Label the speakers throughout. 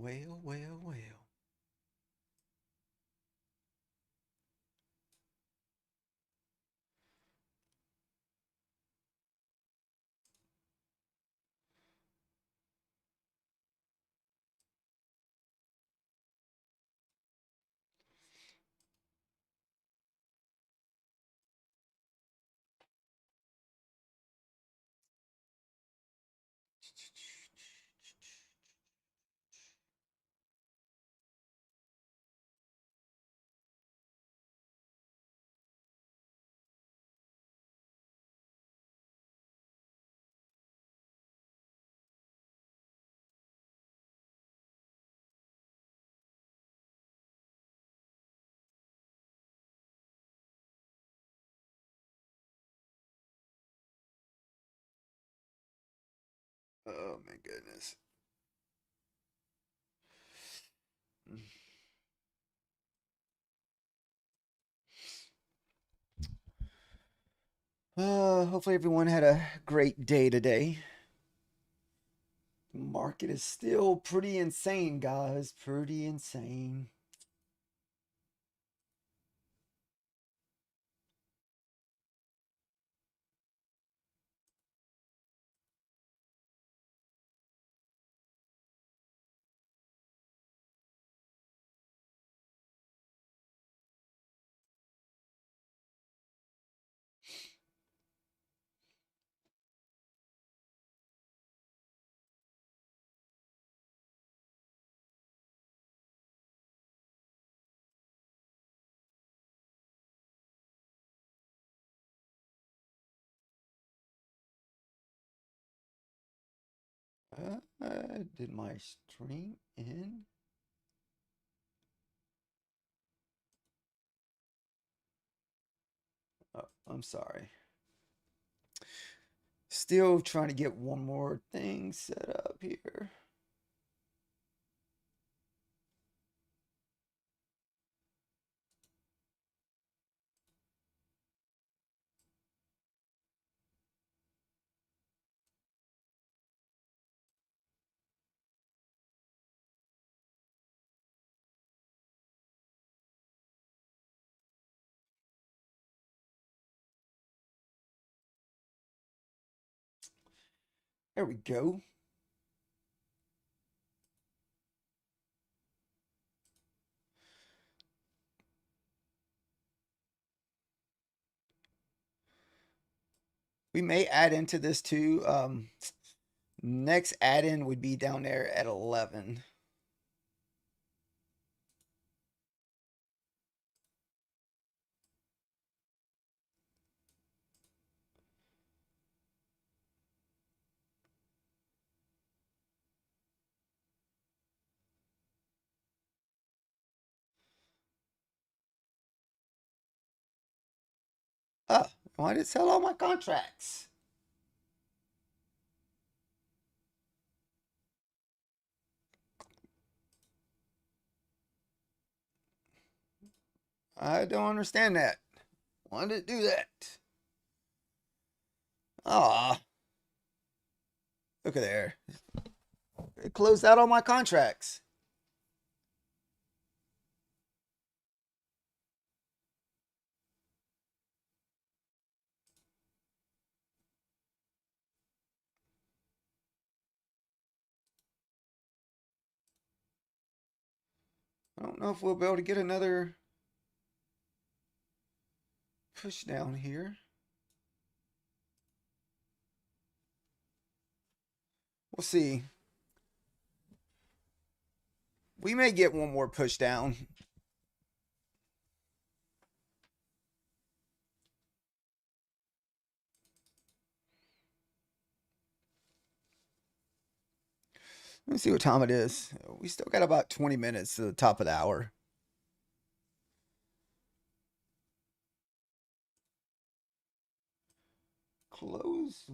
Speaker 1: Well, well, well. Oh my goodness. Hopefully everyone had a great day today. The market is still pretty insane, guys. Pretty insane. Did my stream end? Oh, I'm sorry. Still trying to get one more thing set up here. There we go. We may add into this too. Next add-in would be down there at 11. Ah, why did it sell all my contracts? I don't understand that. Why did it do that? Ah, look at there. It closed out all my contracts. I don't know if we'll be able to get another push down here. We'll see. We may get one more push down. Let me see what time it is. We still got about 20 minutes to the top of the hour. Close.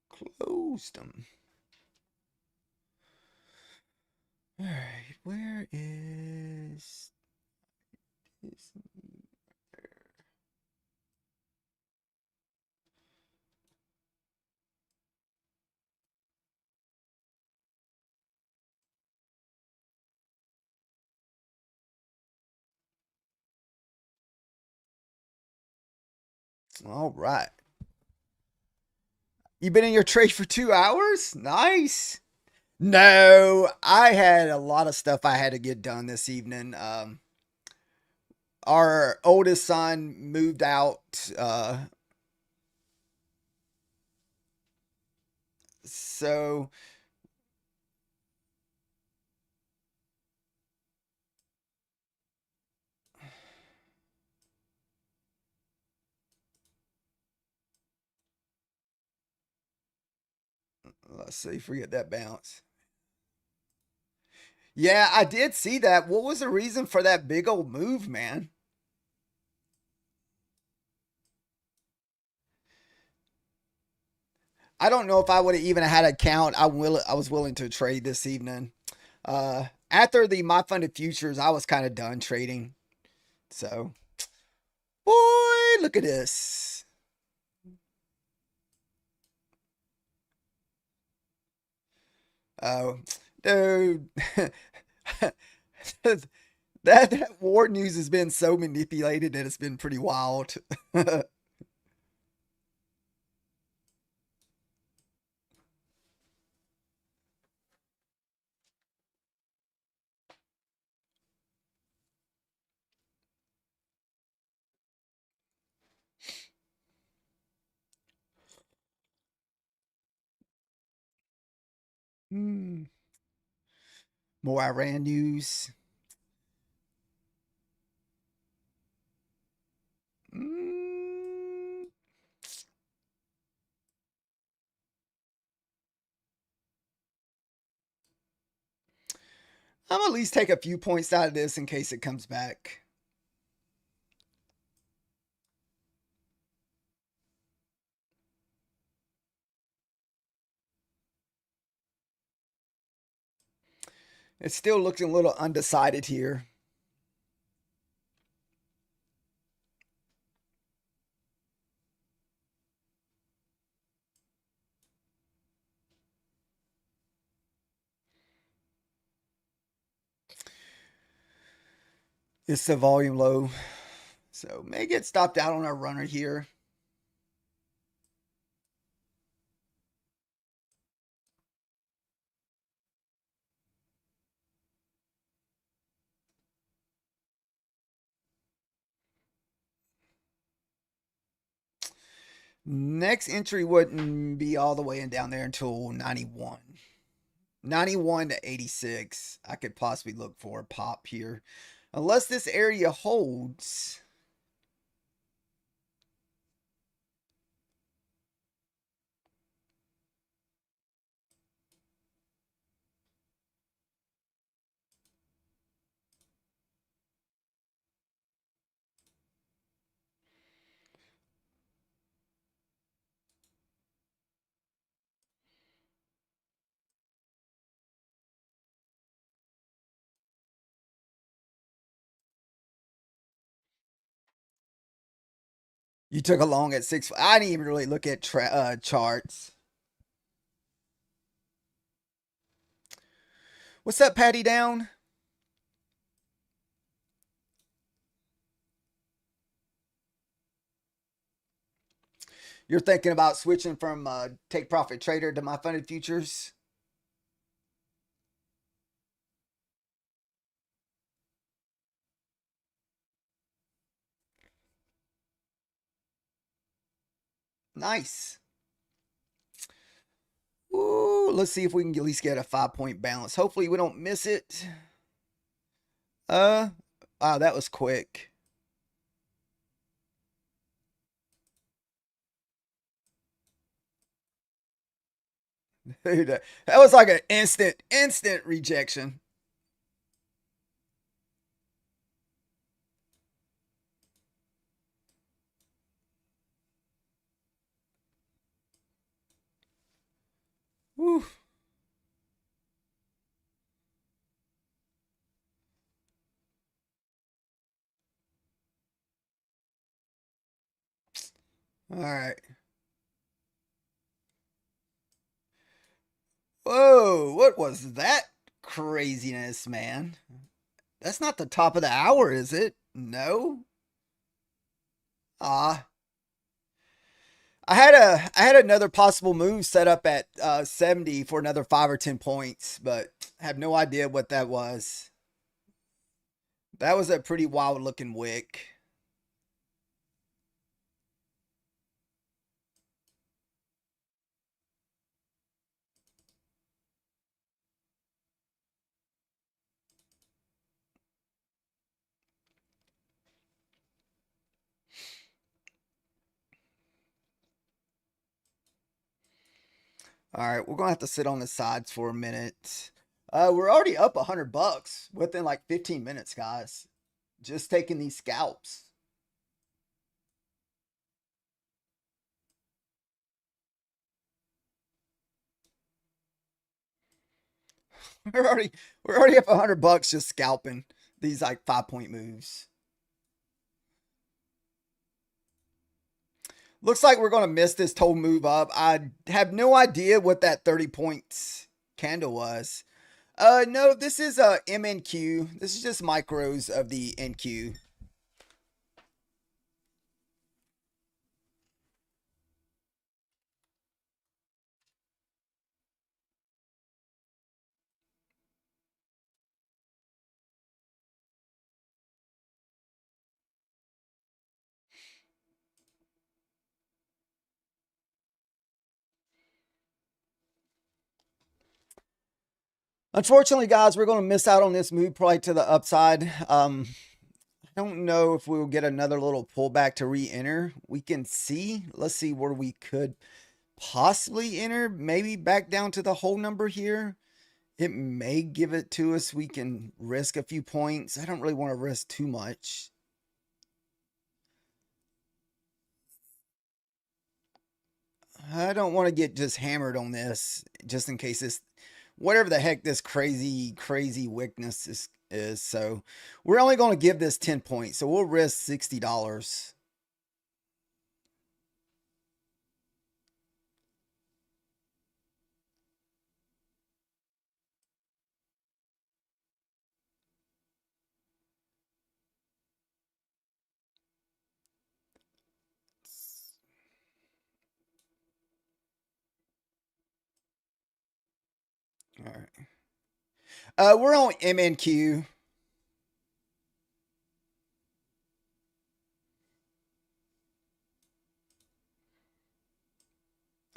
Speaker 1: Closed them. All right, where is this? All right. You been in your trade for 2 hours? Nice. No, I had a lot of stuff I had to get done this evening. Our oldest son moved out, so let's see. Forget that bounce. Yeah, I did see that. What was the reason for that big old move, man? I don't know if I would have even had a count. I was willing to trade this evening. After the my funded futures, I was kind of done trading. So, boy, look at this. Oh, dude. That war news has been so manipulated that it's been pretty wild. Hmm. More Iran news. Mm, I'm at least take a few points out of this in case it comes back. It still looks a little undecided here. It's the volume low. So may get stopped out on our runner here. Next entry wouldn't be all the way in down there until 91. 91 to 86. I could possibly look for a pop here. Unless this area holds. You took a long at 6. I didn't even really look at charts. What's up, Patty Down? You're thinking about switching from take profit trader to my funded futures? Nice. Ooh, let's see if we can at least get a 5 point balance. Hopefully we don't miss it. Uh, wow, that was quick. Dude, that was like an instant rejection. Whew. All right. Whoa, what was that craziness, man? That's not the top of the hour, is it? No. Ah, I had another possible move set up at 70 for another 5 or 10 points, but I have no idea what that was. That was a pretty wild looking wick. All right, we're gonna have to sit on the sides for a minute. We're already up $100 within like 15 minutes, guys. Just taking these scalps. We're already we're already up $100 just scalping these like 5 point moves. Looks like we're gonna miss this total move up. I have no idea what that 30 points candle was. No, this is MNQ. This is just micros of the NQ. Unfortunately, guys, we're going to miss out on this move probably to the upside. I don't know if we will get another little pullback to re-enter. We can see. Let's see where we could possibly enter. Maybe back down to the whole number here. It may give it to us. We can risk a few points. I don't really want to risk too much. I don't want to get just hammered on this just in case this, whatever the heck this crazy weakness is. So we're only going to give this 10 points. So we'll risk $60. All right. We're on MNQ.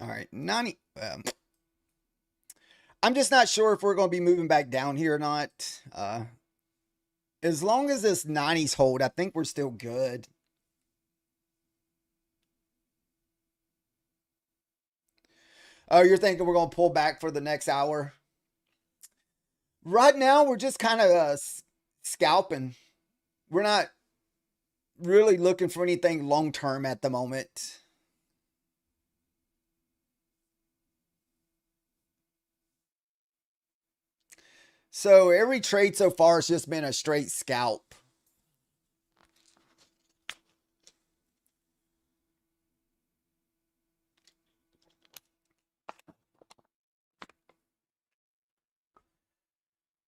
Speaker 1: All right, 90. I'm just not sure if we're going to be moving back down here or not. As long as this 90s hold, I think we're still good. Oh, you're thinking we're going to pull back for the next hour? Right now, we're just kind of scalping. We're not really looking for anything long term at the moment. So every trade so far has just been a straight scalp.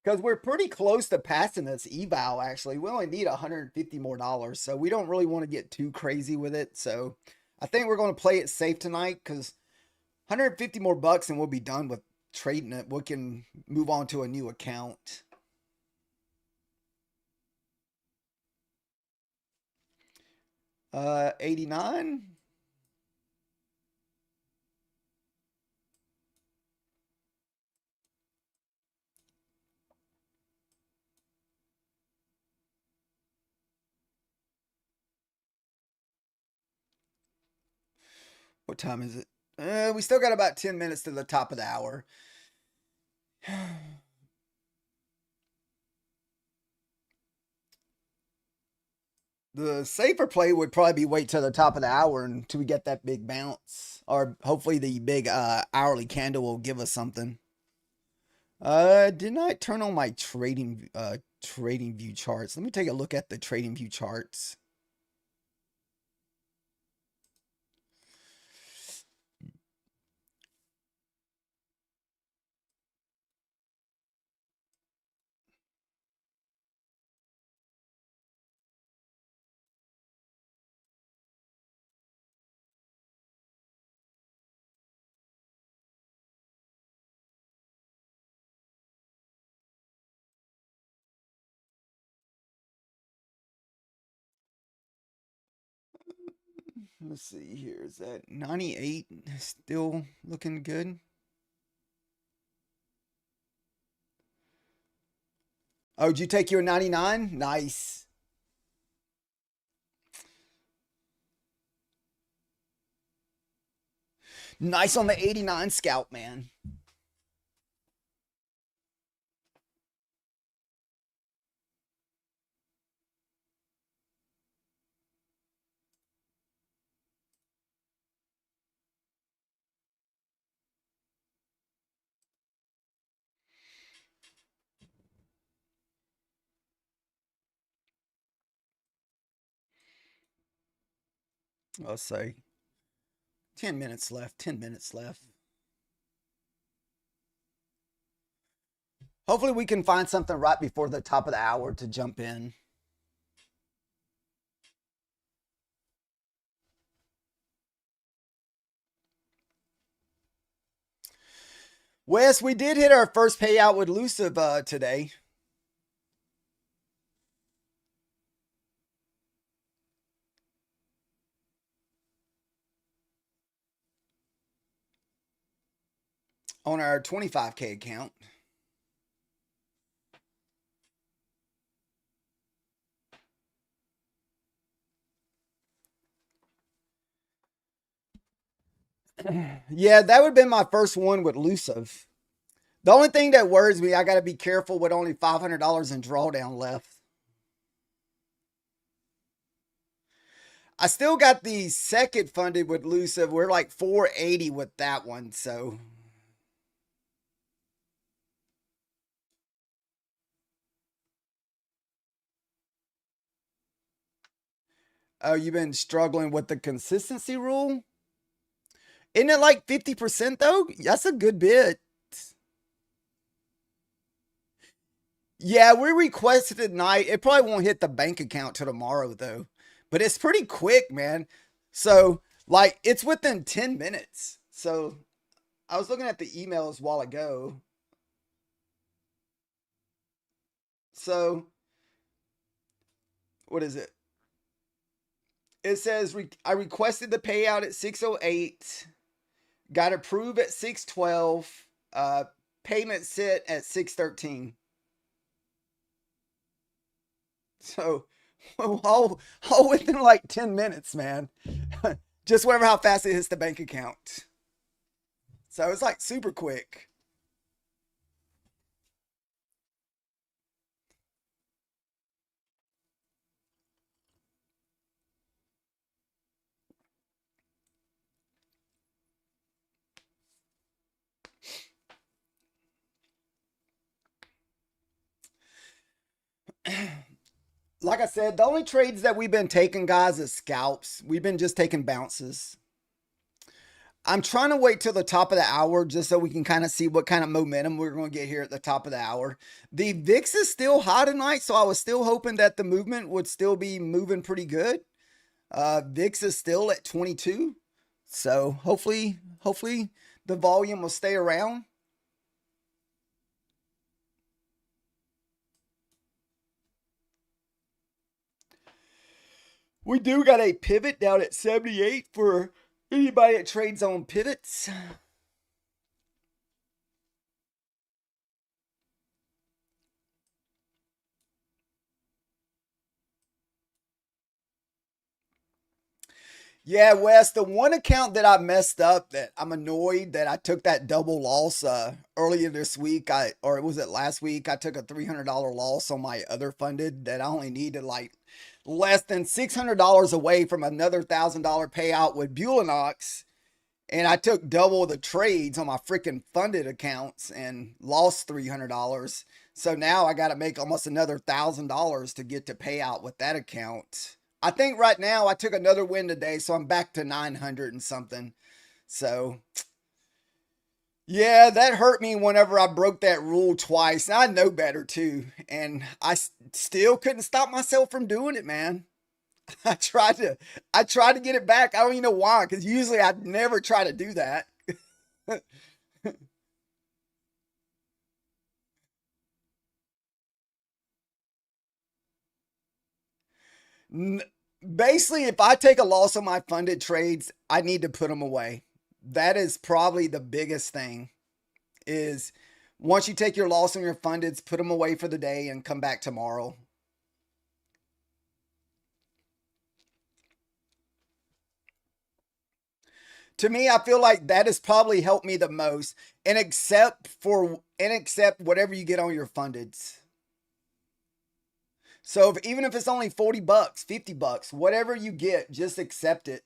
Speaker 1: Because we're pretty close to passing this eval, actually. We only need $150 more, so we don't really want to get too crazy with it. So I think we're going to play it safe tonight because 150 more bucks and we'll be done with trading it. We can move on to a new account. 89. What time is it? We still got about 10 minutes to the top of the hour. The safer play would probably be wait till the top of the hour until we get that big bounce. Or hopefully the big hourly candle will give us something. Didn't I turn on my trading view charts? Let me take a look at the trading view charts. Let's see here. Is that 98 still looking good? Oh, did you take your 99? Nice. Nice on the 89 scout, man. Let's say 10 minutes left. 10 minutes left. Hopefully, we can find something right before the top of the hour to jump in. Wes, we did hit our first payout with Luciv today. On our 25K account. Yeah, that would have been my first one with Luciv. The only thing that worries me, I got to be careful with only $500 in drawdown left. I still got the second funded with Luciv. We're like 480 with that one, so. Oh, you've been struggling with the consistency rule? Isn't it like 50% though? That's a good bit. Yeah, we requested it tonight. It probably won't hit the bank account till tomorrow though. But it's pretty quick, man. So, like, it's within 10 minutes. So, I was looking at the emails a while ago. So, what is it? It says I requested the payout at 6:08. Got approved at 6:12. Payment set at 6:13. So, all within like 10 minutes, man. Just whatever how fast it hits the bank account. So it's like super quick. Like I said, the only trades that we've been taking, guys, is scalps. We've been just taking bounces. I'm trying to wait till the top of the hour just so we can kind of see what kind of momentum we're going to get here at the top of the hour. The VIX is still high tonight, so I was still hoping that the movement would still be moving pretty good. VIX is still at 22, so hopefully the volume will stay around. We do got a pivot down at 78 for anybody that trades on pivots. Yeah, Wes, the one account that I messed up that I'm annoyed that I took that double loss earlier this week, or was it last week? I took a $300 loss on my other funded that I only needed like less than $600 away from another $1,000 payout with Bulinox. And I took double the trades on my freaking funded accounts and lost $300. So now I got to make almost another $1,000 to get to payout with that account. I think right now I took another win today, so I'm back to 900 and something. So yeah, that hurt me whenever I broke that rule twice. I know better too, and I still couldn't stop myself from doing it, man. I tried to get it back. I don't even know why, because usually I'd never try to do that. Basically, if I take a loss on my funded trades, I need to put them away. That is probably the biggest thing is once you take your loss on your fundeds, put them away for the day and come back tomorrow. To me, I feel like that has probably helped me the most. And except whatever you get on your fundeds. So even if it's only 40 bucks, 50 bucks, whatever you get, just accept it.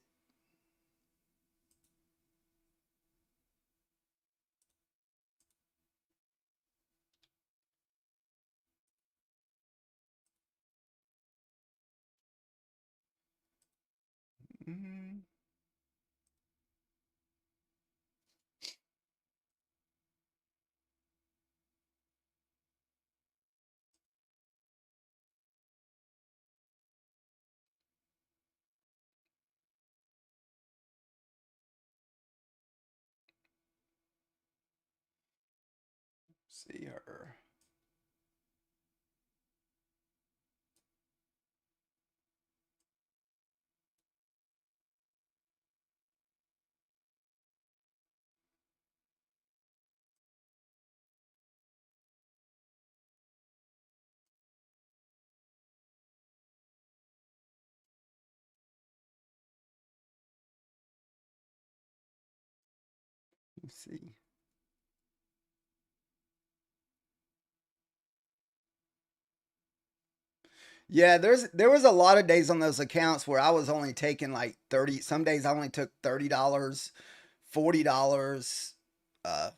Speaker 1: Mm-hmm. See her. Let's see. Yeah, there was a lot of days on those accounts where I was only taking like 30. Some days I only took $30, $40, uh,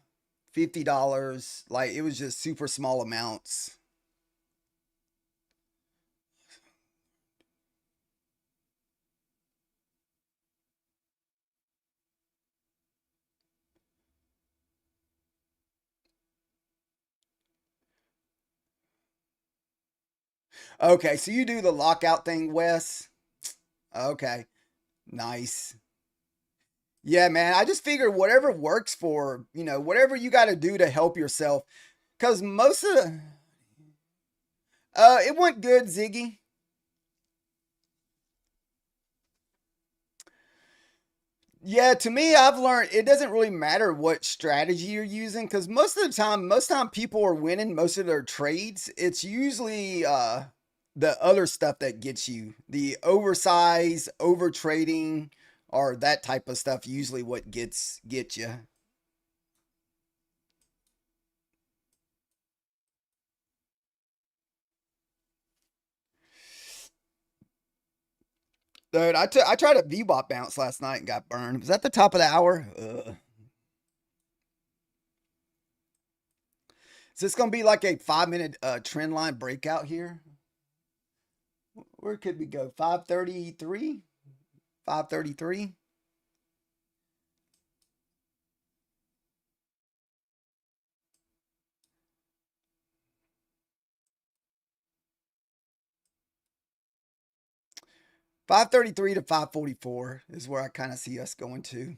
Speaker 1: $50. Like it was just super small amounts. Okay, so you do the lockout thing, Wes. Okay, nice. Yeah, man. I just figured whatever works for, whatever you got to do to help yourself. Because most of the, it went good, Ziggy. Yeah, to me, I've learned it doesn't really matter what strategy you're using because most time people are winning most of their trades. It's usually the other stuff that gets you the oversize, over trading, or that type of stuff. Usually, what gets you. Dude, I tried a VWAP bounce last night and got burned. Was that the top of the hour? Ugh. Is this gonna be like a 5 minute trend line breakout here? Where could we go? 533? 533? 533 to 544 is where I kind of see us going to.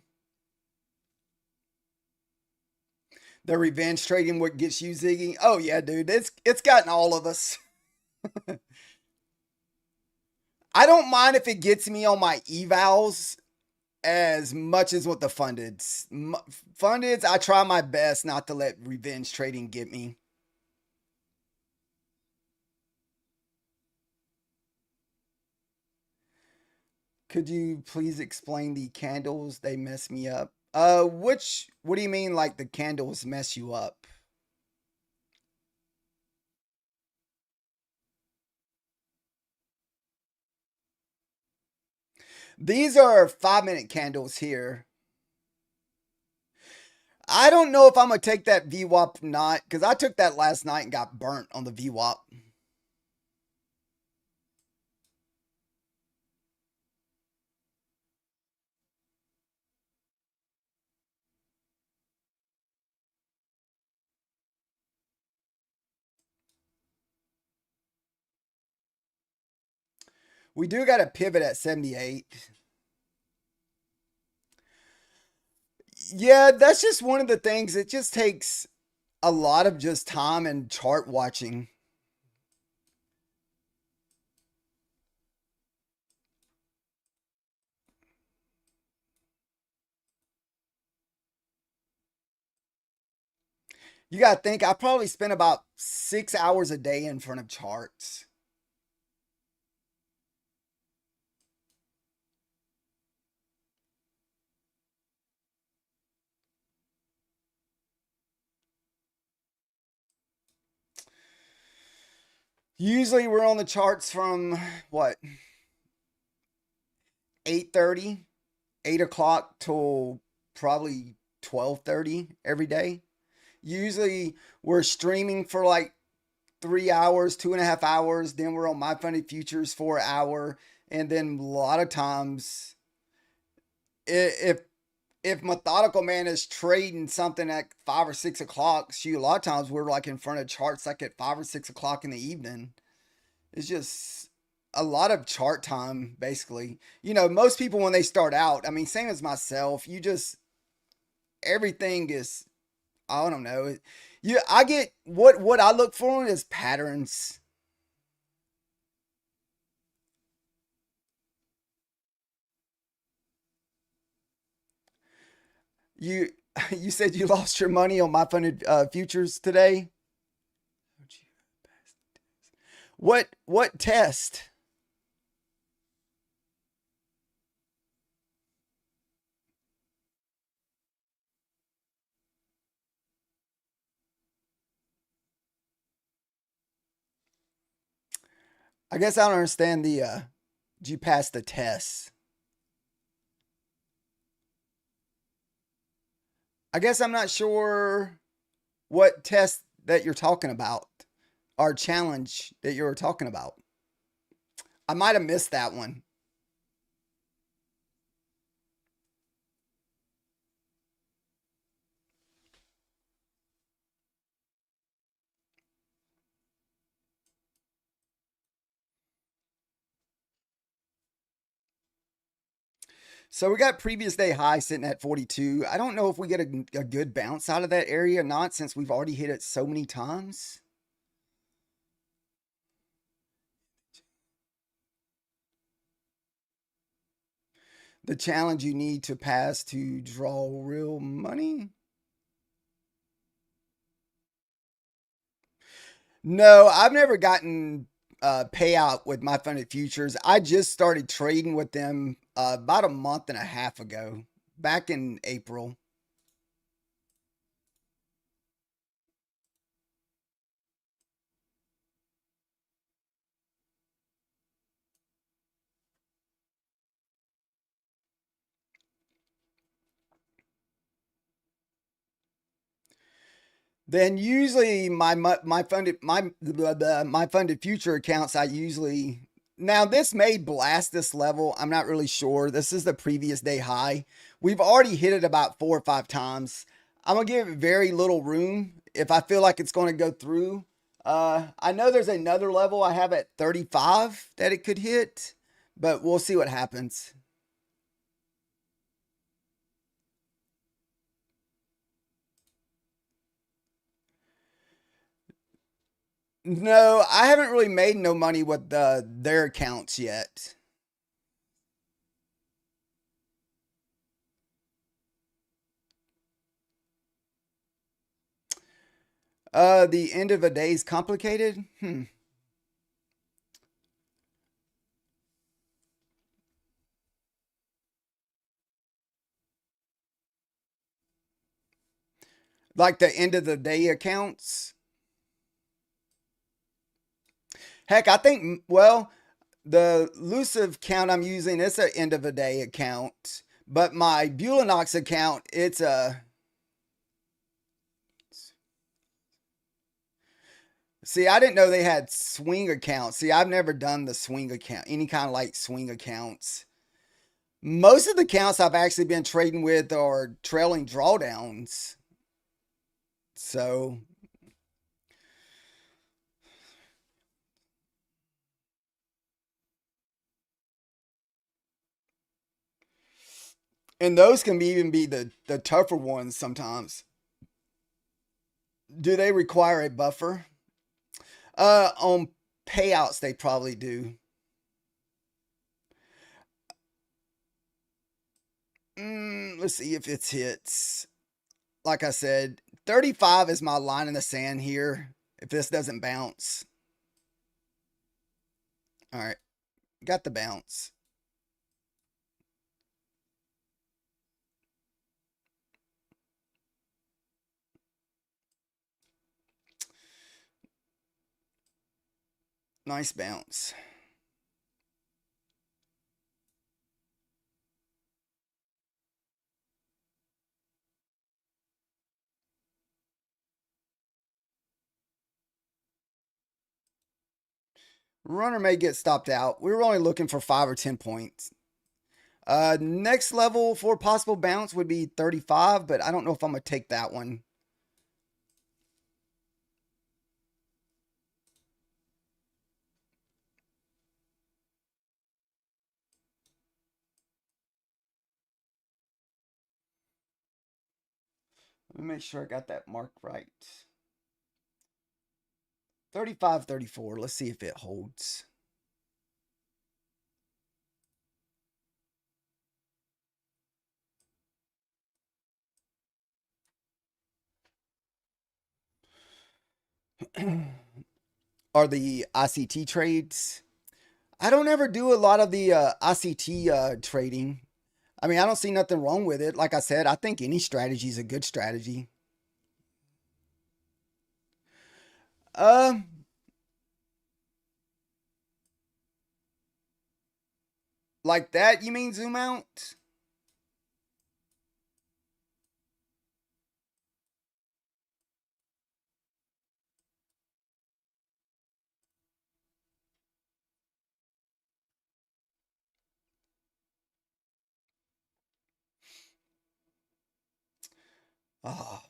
Speaker 1: The revenge trading what gets you, Ziggy. Oh yeah, dude. It's gotten all of us. I don't mind if it gets me on my evals as much as what the fundeds. Fundeds, I try my best not to let revenge trading get me. Could you please explain the candles? They mess me up. What do you mean like the candles mess you up? These are 5 minute candles here. I don't know if I'm gonna take that VWAP not because I took that last night and got burnt on the VWAP. We do got to pivot at 78. Yeah, that's just one of the things. It just takes a lot of just time and chart watching. You got to think, I probably spend about 6 hours a day in front of charts. Usually we're on the charts from what, 8:30, 8 o'clock till probably 12:30 every day. Usually we're streaming for like 3 hours, 2.5 hours. Then we're on My Funded Futures for an hour. And then a lot of times, if Methodical Man is trading something at 5 or 6 o'clock, shoot, a lot of times we're like in front of charts like at 5 or 6 o'clock in the evening. It's just a lot of chart time, basically. Most people when they start out, I mean, same as myself, everything is, I don't know. I get what I look for is patterns. You you said you lost your money on My Funded Futures today. What test? I guess I don't understand the did you pass the test? I guess I'm not sure what test that you're talking about or challenge that you're talking about. I might have missed that one. So we got previous day high sitting at 42. I don't know if we get a good bounce out of that area or not since we've already hit it so many times. The challenge you need to pass to draw real money? No, I've never gotten payout with My Funded Futures. I just started trading with them about a month and a half ago, back in April. Then usually my funded future accounts, I usually, now this may blast this level. I'm not really sure. This is the previous day high. We've already hit it about 4 or 5 times. I'm gonna give it very little room if I feel like it's going to go through. I know there's another level I have at 35 that it could hit, but we'll see what happens. No, I haven't really made no money with their accounts yet. The end of a day is complicated. Like the end of the day accounts. Heck, I think, well, the Lucive account I'm using, it's an end of a day account. But my Bulinox account, it's a. See, I didn't know they had swing accounts. See, I've never done the swing account, any kind of like swing accounts. Most of the accounts I've actually been trading with are trailing drawdowns. So, and those can even be the tougher ones sometimes. Do they require a buffer? On payouts, they probably do. Let's see if it's hits. Like I said, 35 is my line in the sand here. If this doesn't bounce. All right. Got the bounce. Nice bounce. Runner may get stopped out. We were only looking for 5 or 10 points. Next level for possible bounce would be 35, but I don't know if I'm going to take that one. Let me make sure I got that mark right. 35, 34. Let's see if it holds. Are the ICT trades? I don't ever do a lot of the ICT trading. I mean, I don't see nothing wrong with it. Like I said, I think any strategy is a good strategy. Um, like that, you mean zoom out? Oh,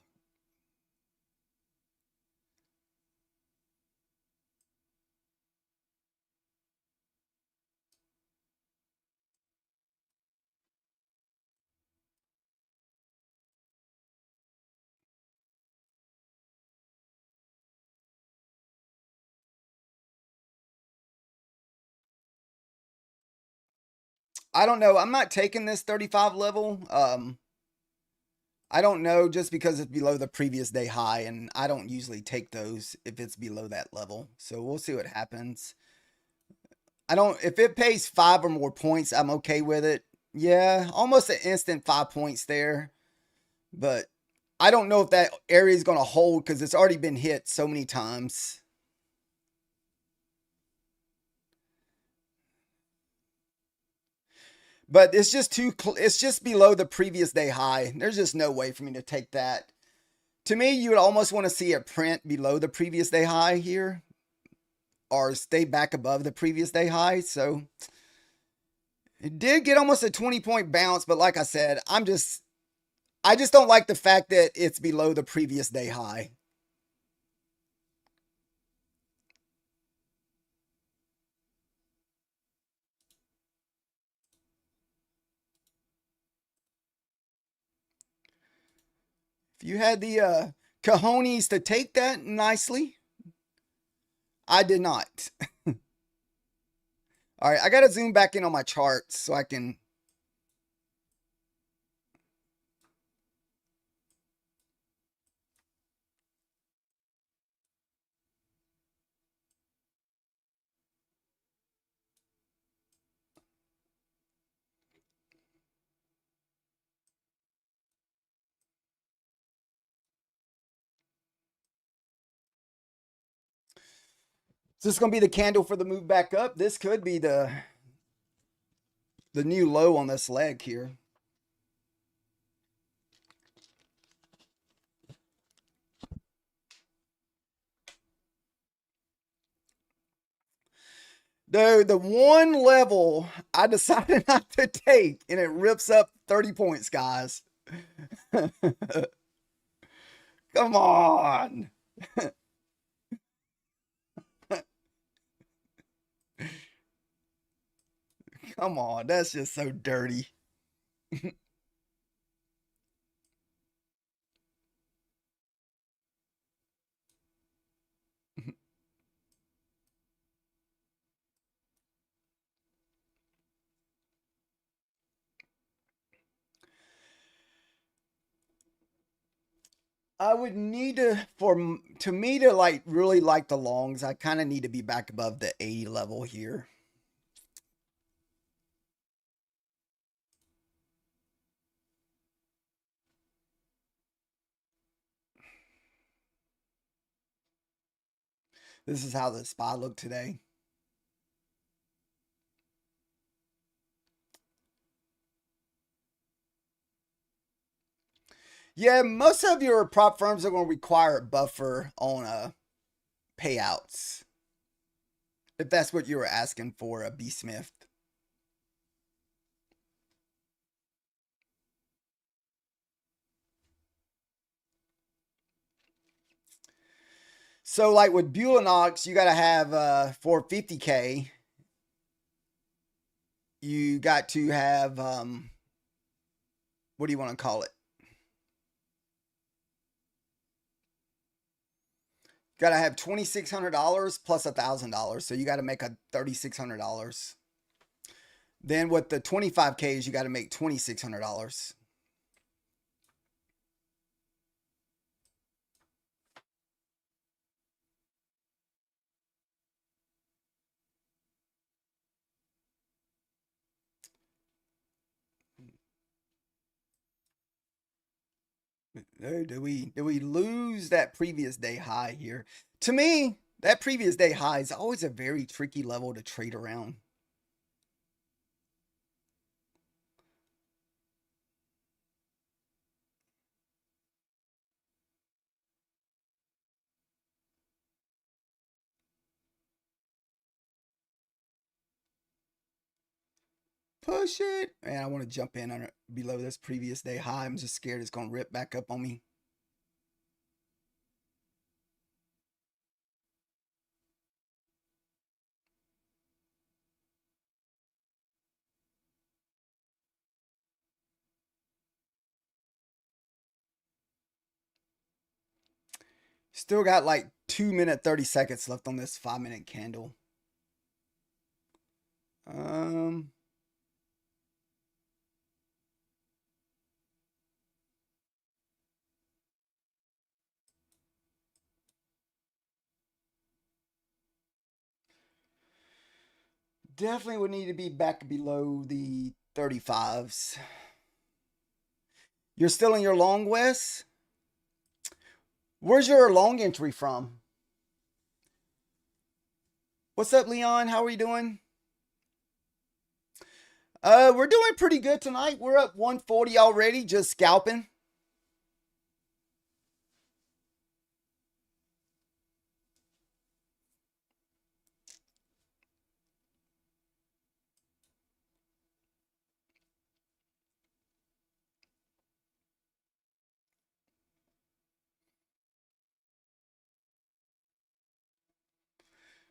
Speaker 1: I don't know. I'm not taking this 35 level. I don't know just because it's below the previous day high, and I don't usually take those if it's below that level. So we'll see what happens. I don't, if it pays 5 or more points, I'm okay with it. Yeah, almost an instant 5 points there. But I don't know if that area is going to hold because it's already been hit so many times. But it's just it's just below the previous day high. There's just no way for me to take that. To me, you would almost want to see a print below the previous day high here or stay back above the previous day high. So it did get almost a 20-point bounce, but like I said, I just don't like the fact that it's below the previous day high. If you had the cojones to take that nicely, I did not. All right, I got to zoom back in on my charts so I can. Is this going to be the candle for the move back up? This could be the new low on this leg here. The one level I decided not to take, and it rips up 30 points, guys. Come on. Come on. That's just so dirty. I would need to me to like really like the longs. I kind of need to be back above the 80 level here. This is how the spot looked today. Yeah, most of your prop firms are going to require a buffer on payouts. If that's what you were asking for, a B Smith. So, like with Bulinox, you got to have for 50K, you got to have what do you want to call it? Got to have $2,600 plus $1,000. So you got to make a $3,600. Then with the 25Ks, you got to make $2,600. Did we lose that previous day high here? To me, that previous day high is always a very tricky level to trade around. Push it. Man, I want to jump in on it below this previous day high. I'm just scared it's going to rip back up on me. Still got like 2 minute 30 seconds left on this 5 minute candle. Um, definitely would need to be back below the 35s. You're still in your long, Wes? Where's your long entry from? What's up, Leon? How are you doing? We're doing pretty good tonight. We're up 140 already, just scalping.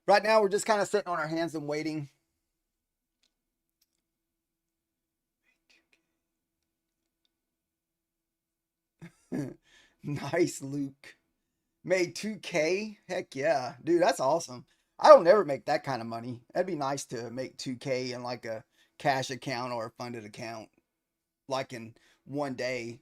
Speaker 1: Right now, we're just kind of sitting on our hands and waiting. Nice, Luke. Made 2K? Heck yeah. Dude, that's awesome. I don't never make that kind of money. That'd be nice to make 2K in like a cash account or a funded account, like in one day.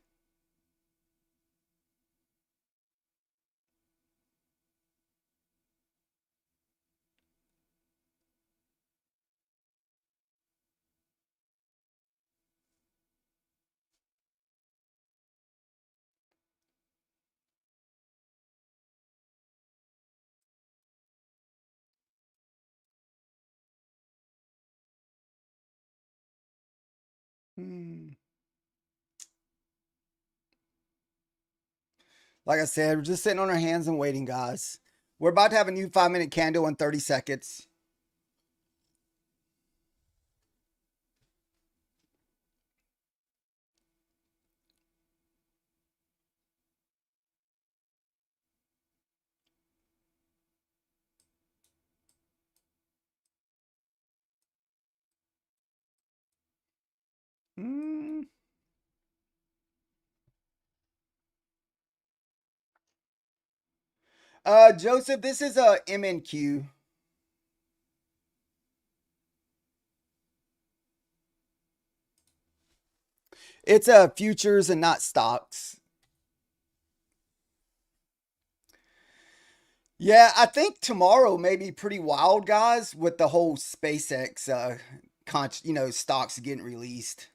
Speaker 1: Hmm. Like I said, we're just sitting on our hands and waiting, guys. We're about to have a new 5 minute candle in 30 seconds. Hmm. Joseph, this is a MNQ. It's futures and not stocks. Yeah, I think tomorrow may be pretty wild, guys, with the whole SpaceX stocks getting released.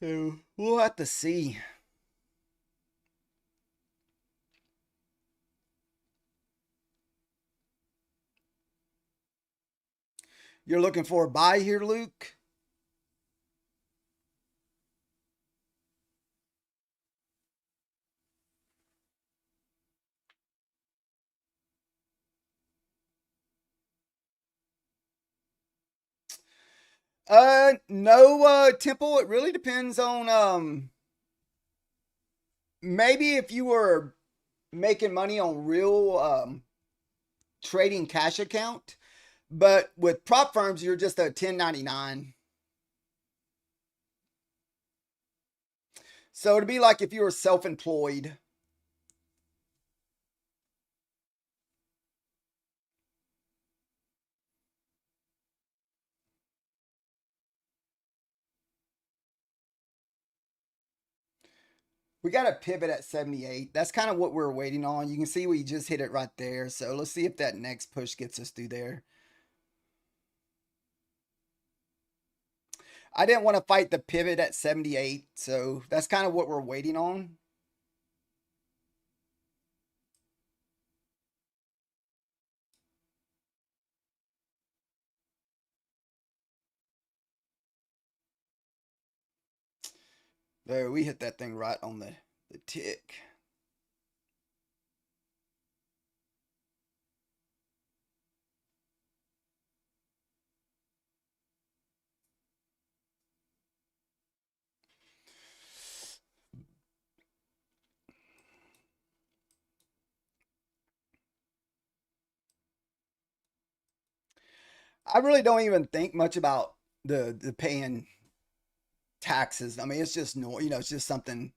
Speaker 1: So we'll have to see. You're looking for a buy here, Luke? No, Temple. It really depends on maybe if you were making money on real trading cash account, but with prop firms, you're just a 1099. So it'd be like if you were self-employed. We got a pivot at 78. That's kind of what we're waiting on. You can see we just hit it right there. So let's see if that next push gets us through there. I didn't want to fight the pivot at 78. So that's kind of what we're waiting on. There, we hit that thing right on the tick. I really don't even think much about the paying taxes. I mean, it's just no, it's just something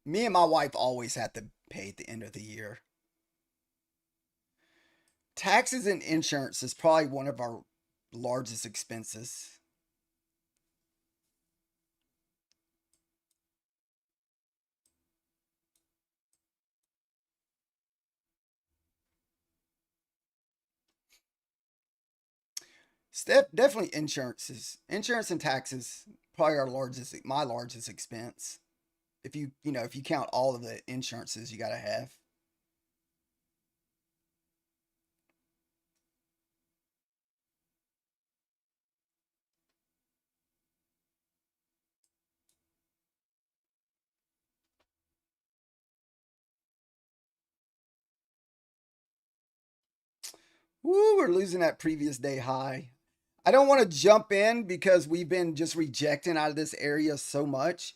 Speaker 1: me and my wife always have to pay at the end of the year. Taxes and insurance is probably one of our largest expenses. Definitely insurance and taxes probably my largest expense. If you count all of the insurances you got to have. Woo, we're losing that previous day high. I don't want to jump in because we've been just rejecting out of this area so much.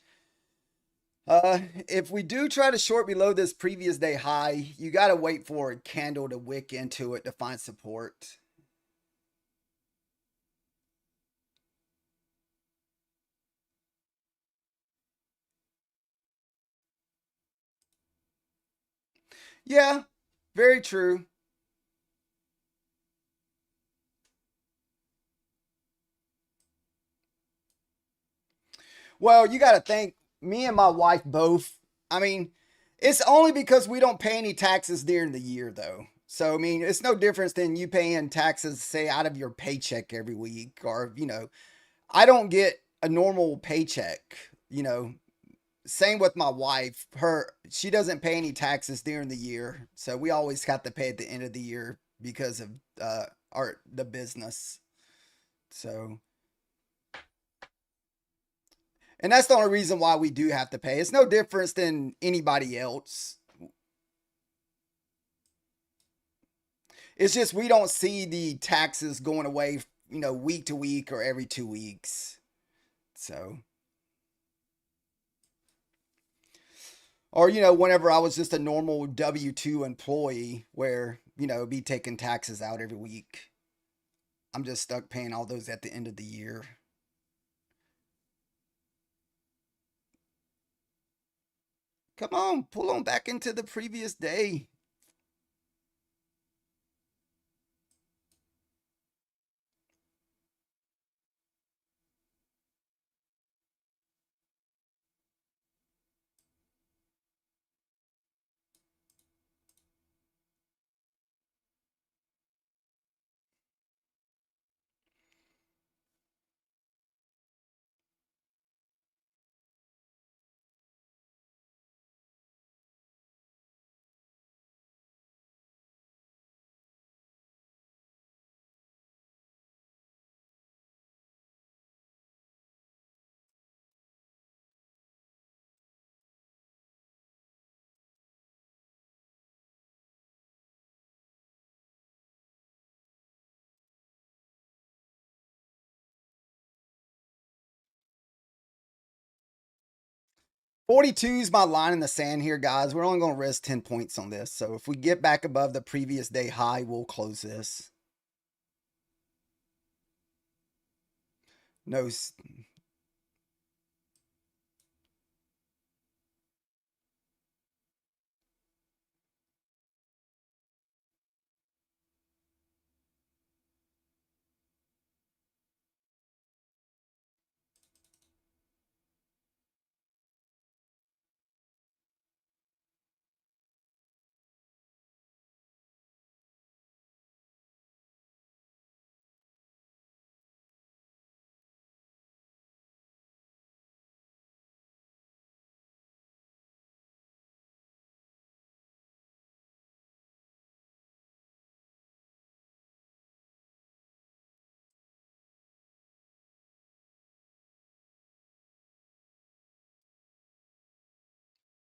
Speaker 1: If we do try to short below this previous day high, you got to wait for a candle to wick into it to find support. Yeah, very true. Well, you got to think, me and my wife both. I mean, it's only because we don't pay any taxes during the year, though. So, I mean, it's no difference than you paying taxes, say, out of your paycheck every week. I don't get a normal paycheck, you know. Same with my wife. She doesn't pay any taxes during the year. So we always got to pay at the end of the year because of the business. So and that's the only reason why we do have to pay. It's no difference than anybody else. It's just we don't see the taxes going away, week to week or every 2 weeks. So, or, whenever I was just a normal W 2 employee where, be taking taxes out every week. I'm just stuck paying all those at the end of the year. Come on, pull on back into the previous day. 42 is my line in the sand here, guys. We're only going to risk 10 points on this. So if we get back above the previous day high, we'll close this. No.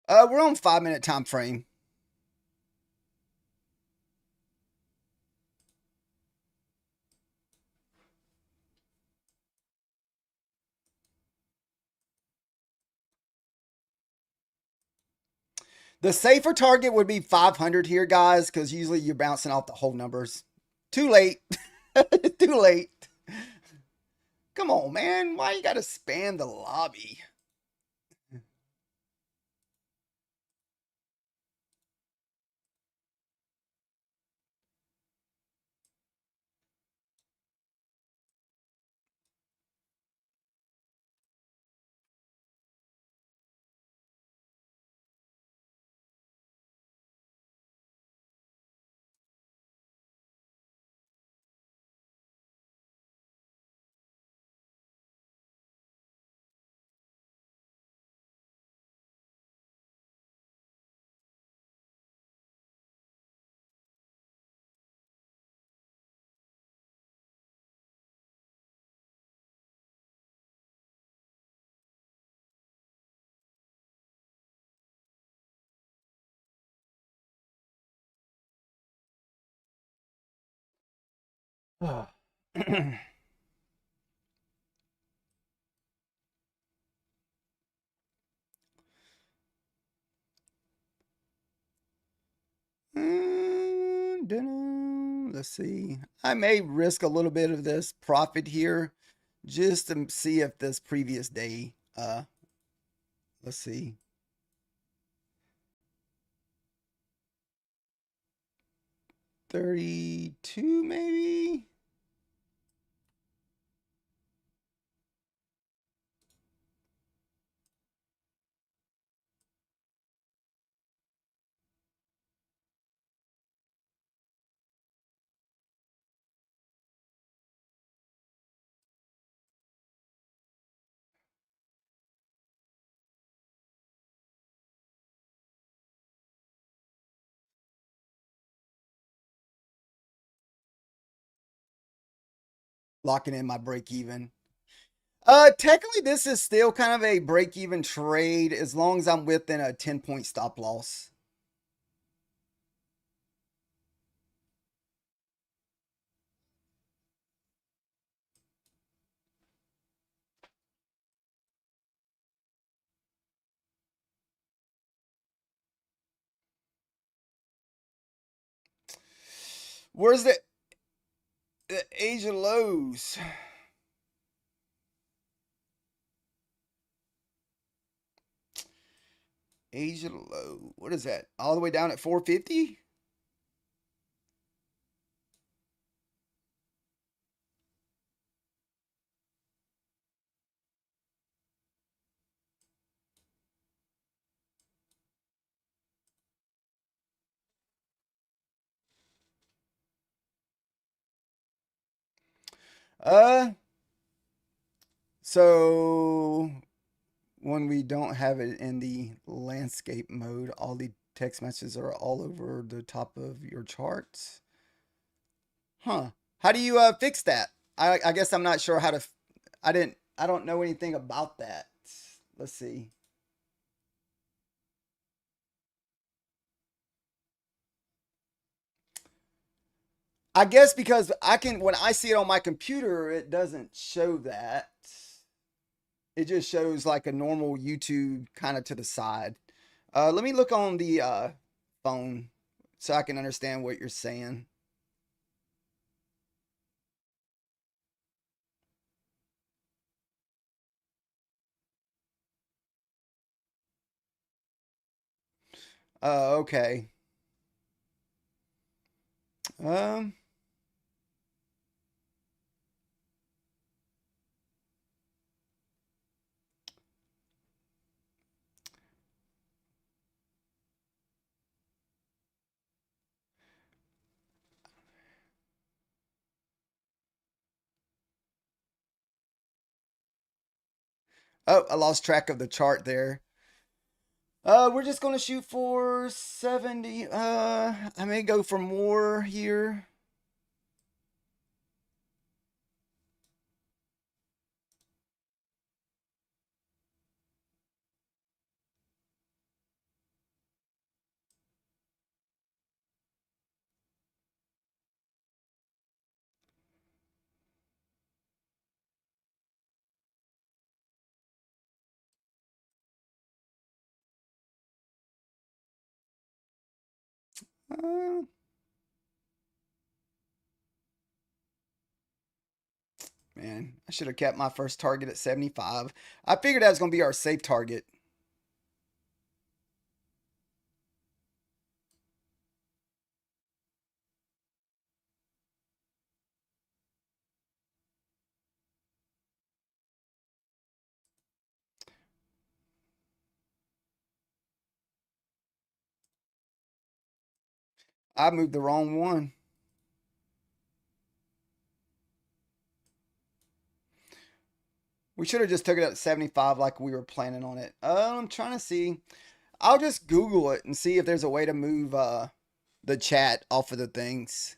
Speaker 1: We're on 5-minute time frame. The safer target would be 500 here, guys, because usually you're bouncing off the whole numbers. Too late. Too late. Come on, man. Why you gotta spam the lobby? Let's see. I may risk a little bit of this profit here just to see if this previous day, let's see. 32 maybe? Locking in my break even. Technically, this is still kind of a break even trade as long as I'm within a 10-point stop loss. Where's the Asia lows? Asia low. What is that? All the way down at 450? So when we don't have it in the landscape mode, all the text messages are all over the top of your charts. Huh. How do you fix that? I guess I'm not sure how to. I don't know anything about that. Let's see. I guess because I can when I see it on my computer, it doesn't show that. It just shows like a normal YouTube kind of to the side. Let me look on the phone so I can understand what you're saying. Okay. Um, oh, I lost track of the chart there. We're just gonna shoot for 70. I may go for more here. Uh, Man, I should have kept my first target at 75. I figured that was gonna be our safe target. I moved the wrong one. We should have just took it at 75 like we were planning on it. I'm trying to see. I'll just Google it and see if there's a way to move the chat off of the things.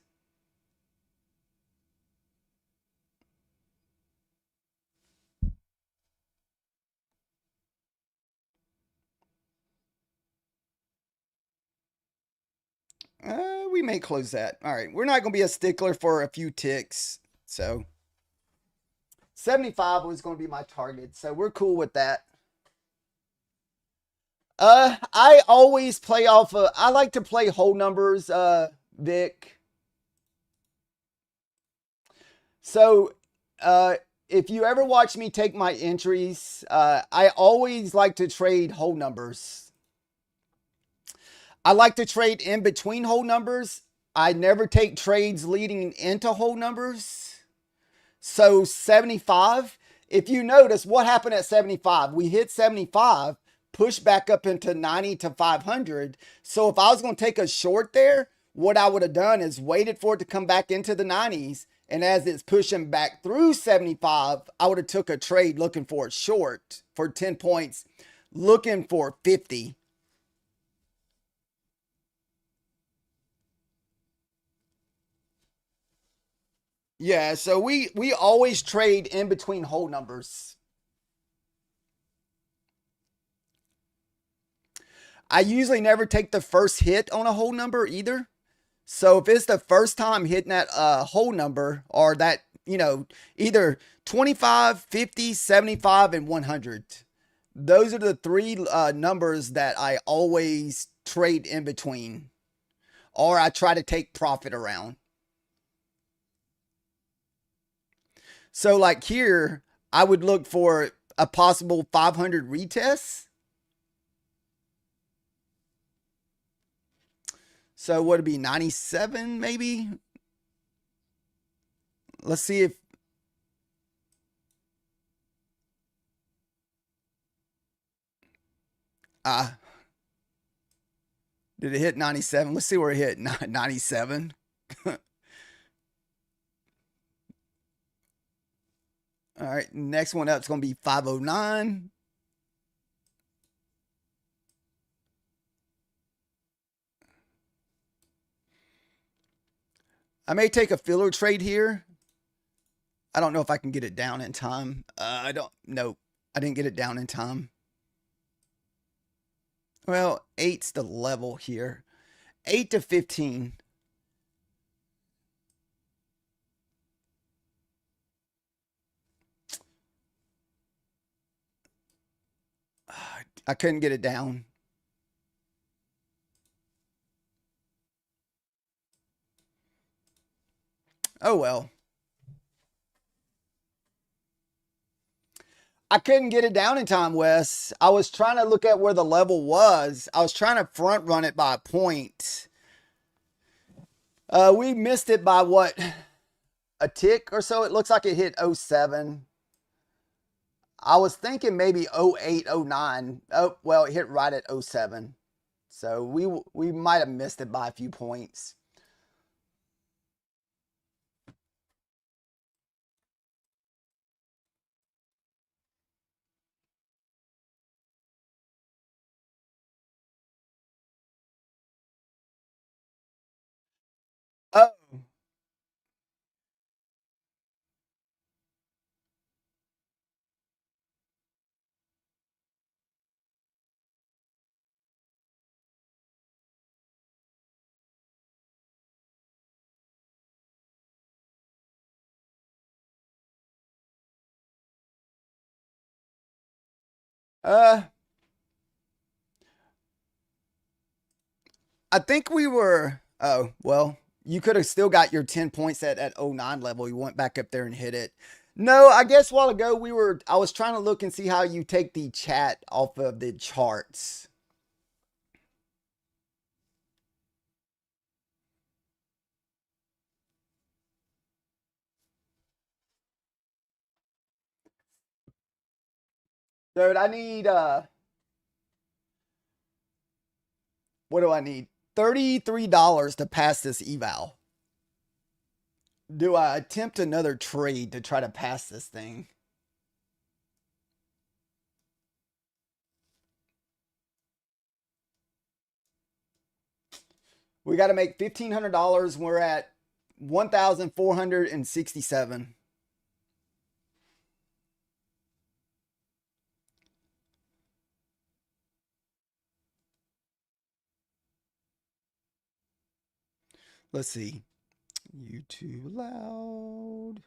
Speaker 1: We may close that. All right, we're not gonna be a stickler for a few ticks, so 75 was gonna be my target, so we're cool with that. I always play off of. I like to play whole numbers, Vic. So, if you ever watch me take my entries, I always like to trade whole numbers. I like to trade in between whole numbers. I never take trades leading into whole numbers. So 75, if you notice what happened at 75, we hit 75, pushed back up into 90 to 500. So if I was going to take a short there, what I would have done is waited for it to come back into the 90s. And as it's pushing back through 75, I would have took a trade looking for a short for 10 points, looking for 50. Yeah, so we always trade in between whole numbers. I usually never take the first hit on a whole number either. So if it's the first time hitting that whole number or that, either 25, 50, 75, and 100. Those are the three numbers that I always trade in between or I try to take profit around. So like here, I would look for a possible 500 retest. So would it be 97 maybe? Let's see if uh did it hit 97? Let's see where it hit. 97. All right, next one up is going to be 509. I may take a filler trade here. I don't know if I can get it down in time. I don't know. I didn't get it down in time. Well, 8's the level here. 8 to 15. I couldn't get it down. Oh well. I couldn't get it down in time, Wes. I was trying to look at where the level was. I was trying to front run it by a point. We missed it by what? A tick or so? It looks like it hit '07. I was thinking maybe '08, '09. Oh, well, it hit right at '07. So we might have missed it by a few points. Oh, uh, I think we were. Oh, well, you could have still got your 10 points at '09 level. You went back up there and hit it. No, I guess a while ago I was trying to look and see how you take the chat off of the charts. Dude, I need what do I need? $33 to pass this eval. Do I attempt another trade to try to pass this thing? We got to make $1,500. We're at 1,467. Let's see. YouTube loud.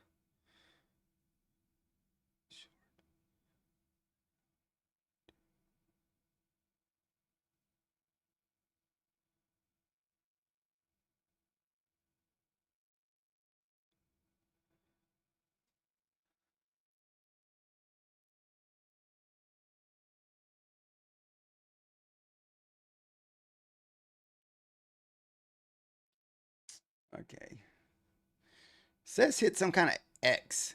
Speaker 1: Okay. Says hit some kind of X.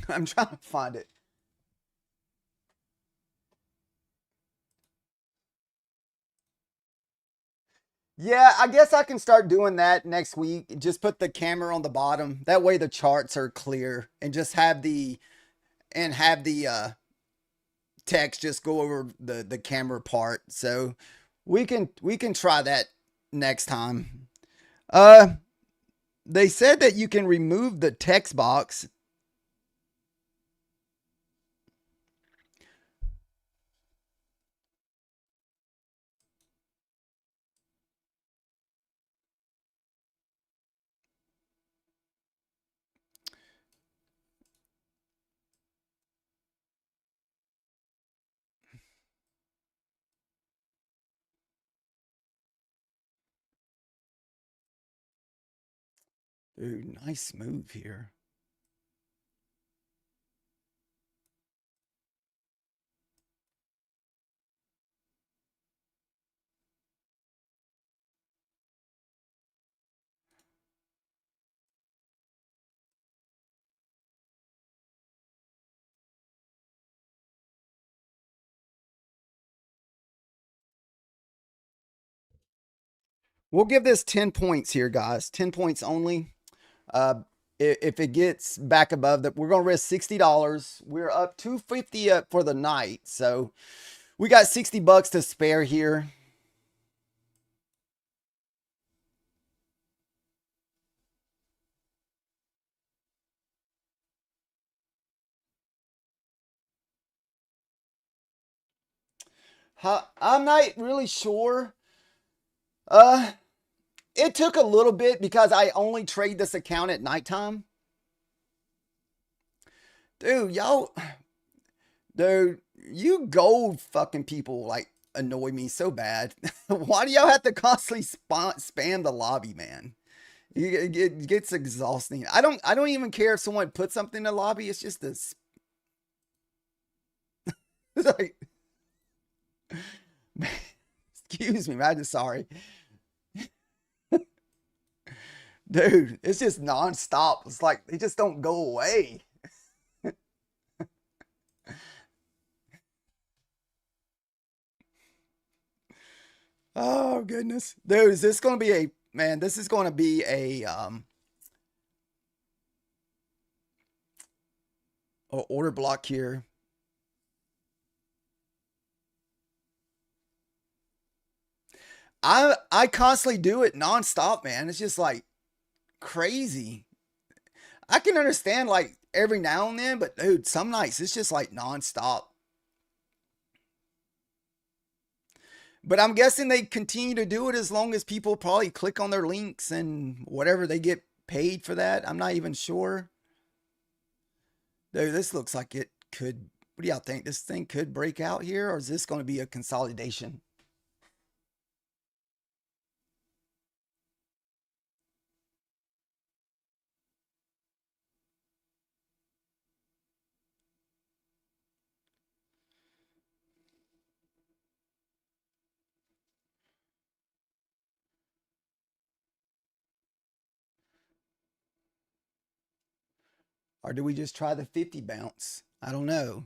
Speaker 1: I'm trying to find it. Yeah, I guess I can start doing that next week. Just put the camera on the bottom. That way the charts are clear and just have the text just go over the camera part. So we can try that next time. Uh they said that you can remove the text box. Ooh, nice move here. We'll give this 10 points here, guys. 10 points only. Uh, if it gets back above that, we're gonna risk $60. We're up 250 for the night, so we got $60 to spare here. I'm not really sure. Uh, it took a little bit because I only trade this account at nighttime. Dude, y'all, dude, you gold fucking people like annoy me so bad. Why do y'all have to constantly spam the lobby, man? It gets exhausting. I don't even care if someone puts something in the lobby. It's just this. It's like, excuse me, man. I'm just sorry, dude. It's just nonstop. It's like they just don't go away. Oh goodness, dude. Is this going to be a man? This is going to be a order block here. I constantly do it nonstop, man. It's just like crazy. I can understand like every now and then, but dude, some nights it's just like nonstop. But I'm guessing they continue to do it as long as people probably click on their links and whatever they get paid for that. I'm not even sure. Dude, this looks like it could. What do y'all think? This thing could break out here, or is this going to be a consolidation? Or do we just try the 50 bounce? I don't know.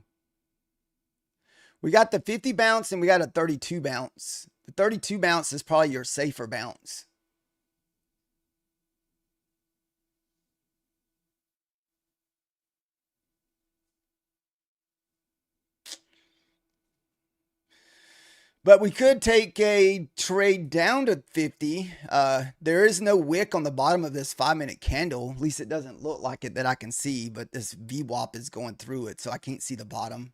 Speaker 1: We got the 50 bounce and we got a 32 bounce. The 32 bounce is probably your safer bounce. But we could take a trade down to 50. There is no wick on the bottom of this 5 minute candle. At least it doesn't look like it that I can see, but this VWAP is going through it, so I can't see the bottom.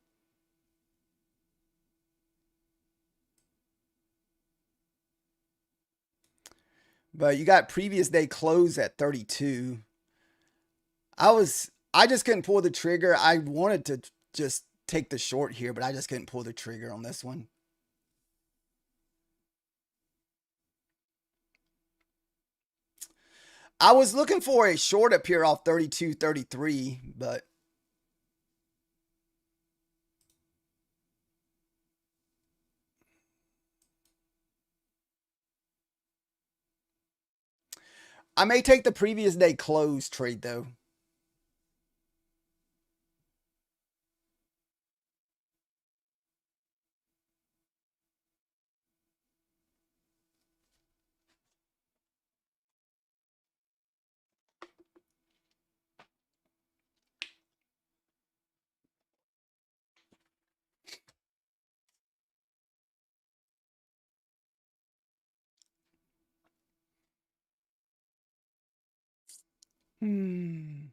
Speaker 1: But you got previous day close at 32. I just couldn't pull the trigger. I wanted to just take the short here, but I just couldn't pull the trigger on this one. I was looking for a short up here off 32, 33, but I may take the previous day close trade though. Hmm.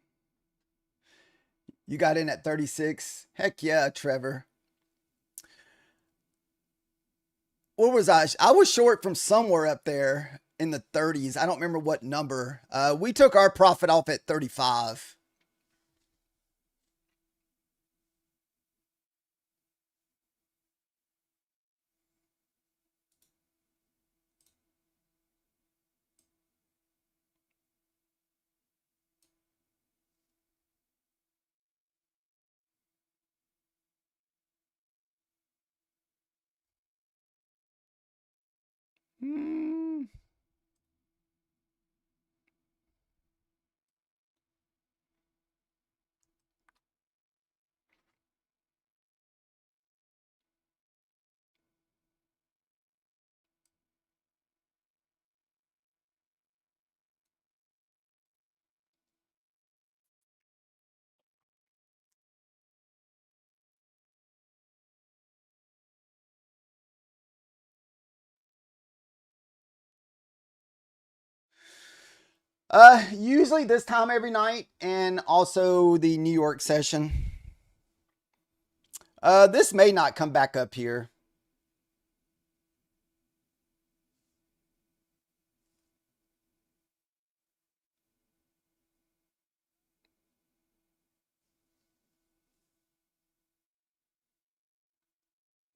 Speaker 1: You got in at 36. Heck yeah, Trevor. What was I? I was short from somewhere up there in the 30s. I don't remember what number. We took our profit off at 35. Hmm. Usually this time every night, and also the New York session. This may not come back up here.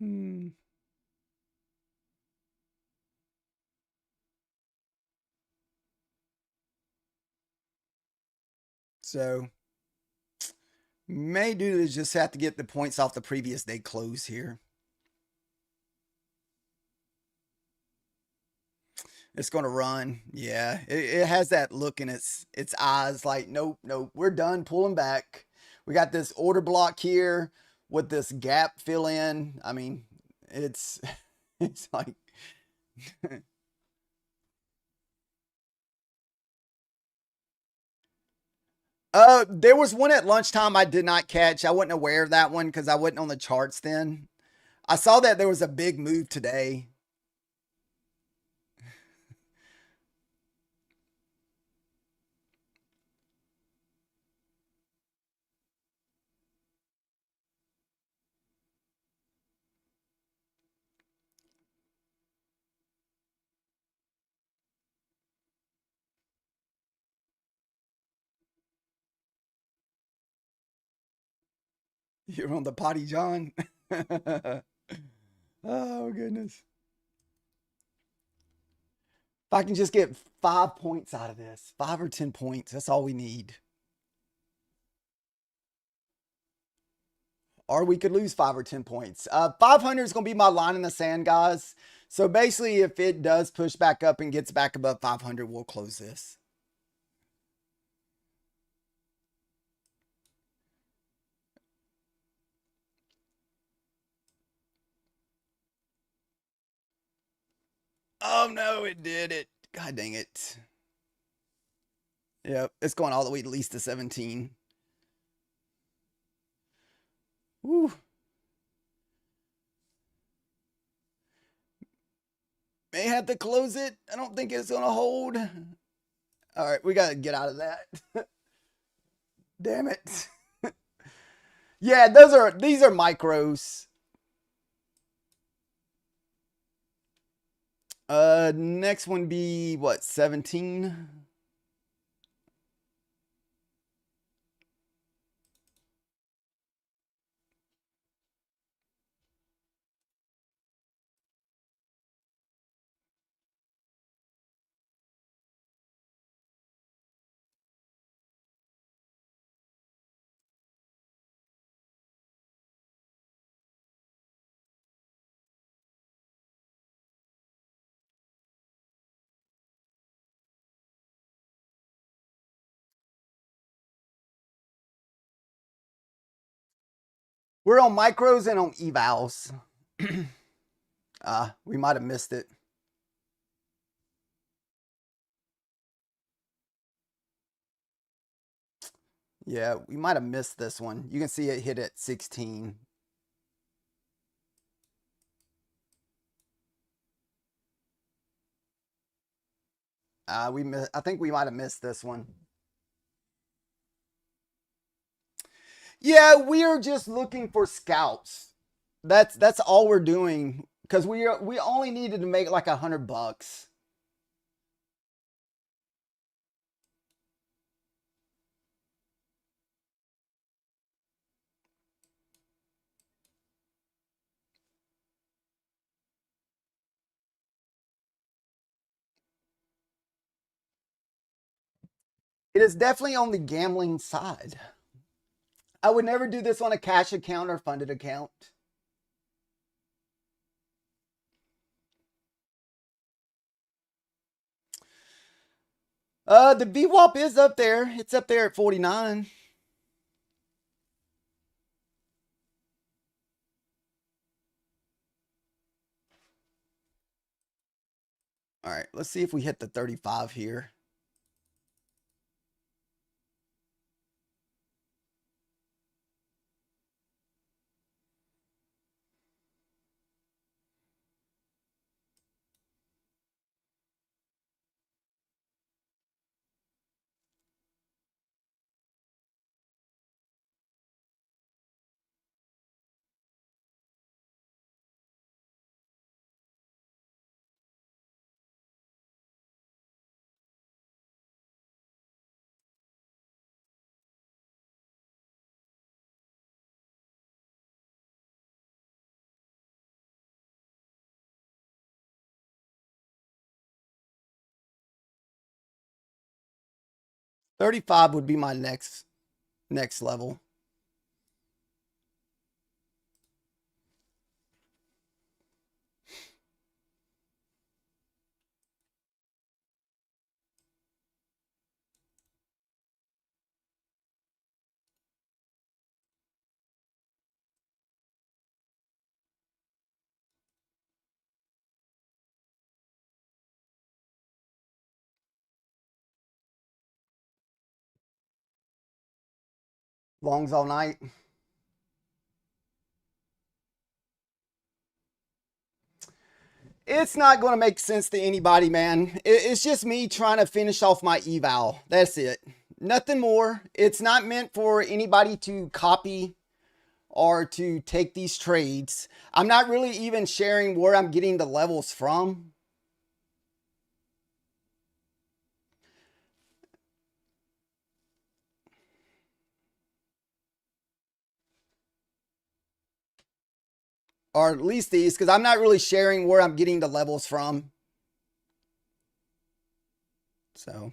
Speaker 1: Hmm. So may do is just have to get the points off the previous day close here. It's gonna run. Yeah, it has that look in its eyes, like nope, nope, we're done pulling back. We got this order block here with this gap fill in. I mean, it's it's like there was one at lunchtime I did not catch. I wasn't aware of that one because I wasn't on the charts then. I saw that there was a big move today. You're on the potty, John. Oh goodness. If I can just get 5 points out of this, 5 or 10 points, that's all we need. Or we could lose 5 or 10 points. 500 is going to be my line in the sand, guys. So basically, if it does push back up and gets back above 500, we'll close this. Oh no, it did it. God dang it. Yep, it's going all the way at least to 17. Woo. May have to close it. I don't think it's going to hold. All right, we got to get out of that. Damn it. Yeah, these are micros. Next one be what, 17? We're on micros and on evals. We might have missed it. Yeah, we might have missed this one. You can see it hit at 16. I think we might have missed this one. Yeah, we are just looking for scalps. That's all we're doing because we only needed to make like $100. It is definitely on the gambling side. I would never do this on a cash account or funded account. The VWAP is up there. It's up there at 49. All right, let's see if we hit the 35 here. 35 would be my next level. Longs all night. It's not going to make sense to anybody, man. It's just me trying to finish off my eval. That's it. Nothing more. It's not meant for anybody to copy or to take these trades. I'm not really even sharing where I'm getting the levels from. Or at least these, because I'm not really sharing where I'm getting the levels from. So.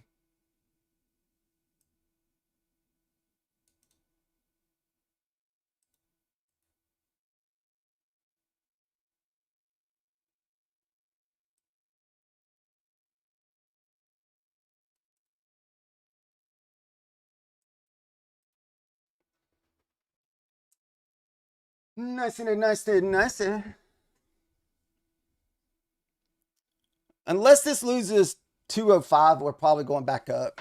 Speaker 1: Nice. Unless this loses 205, we're probably going back up.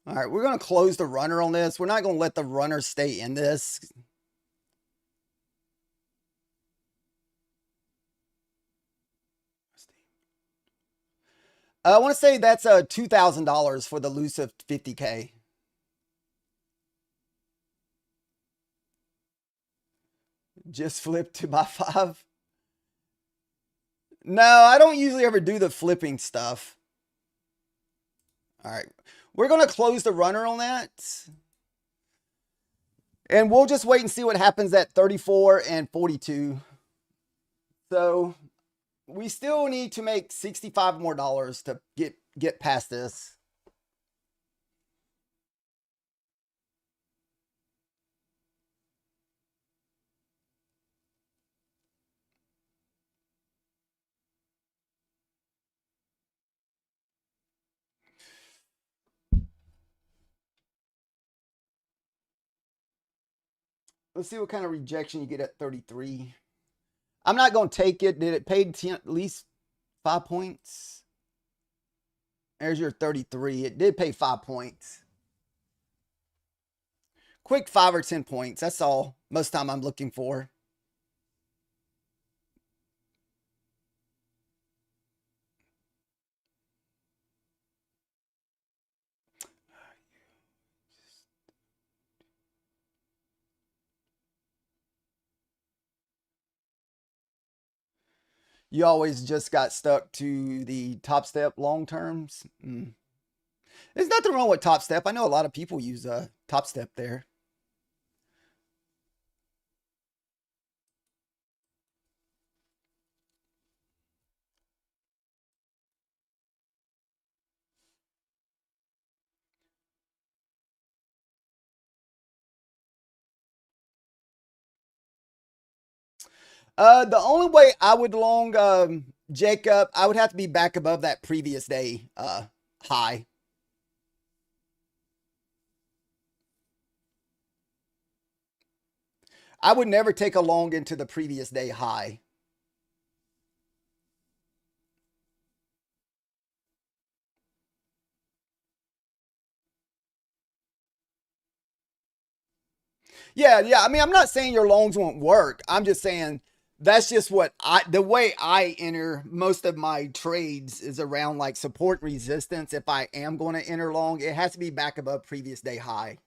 Speaker 1: All right, we're going to close the runner on this. We're not going to let the runner stay in this. I want to say that's $2,000 for the loose of 50K. Just flip to buy 5. No, I don't usually ever do the flipping stuff. All right, we're going to close the runner on that. And we'll just wait and see what happens at 34 and 42. So we still need to make $65 more to get past this. Let's see what kind of rejection you get at 33. I'm not going to take it. Did it pay at least 5 points? There's your 33. It did pay 5 points. Quick 5 or 10 points. That's all most time I'm looking for. You always just got stuck to the Top Step long terms. There's nothing wrong with Top Step. I know a lot of people use Top Step there. The only way I would long Jacob, I would have to be back above that previous day high. I would never take a long into the previous day high. Yeah. I mean, I'm not saying your longs won't work. I'm just saying that's just the way I enter most of my trades is around like support resistance. If I am going to enter long, it has to be back above previous day high.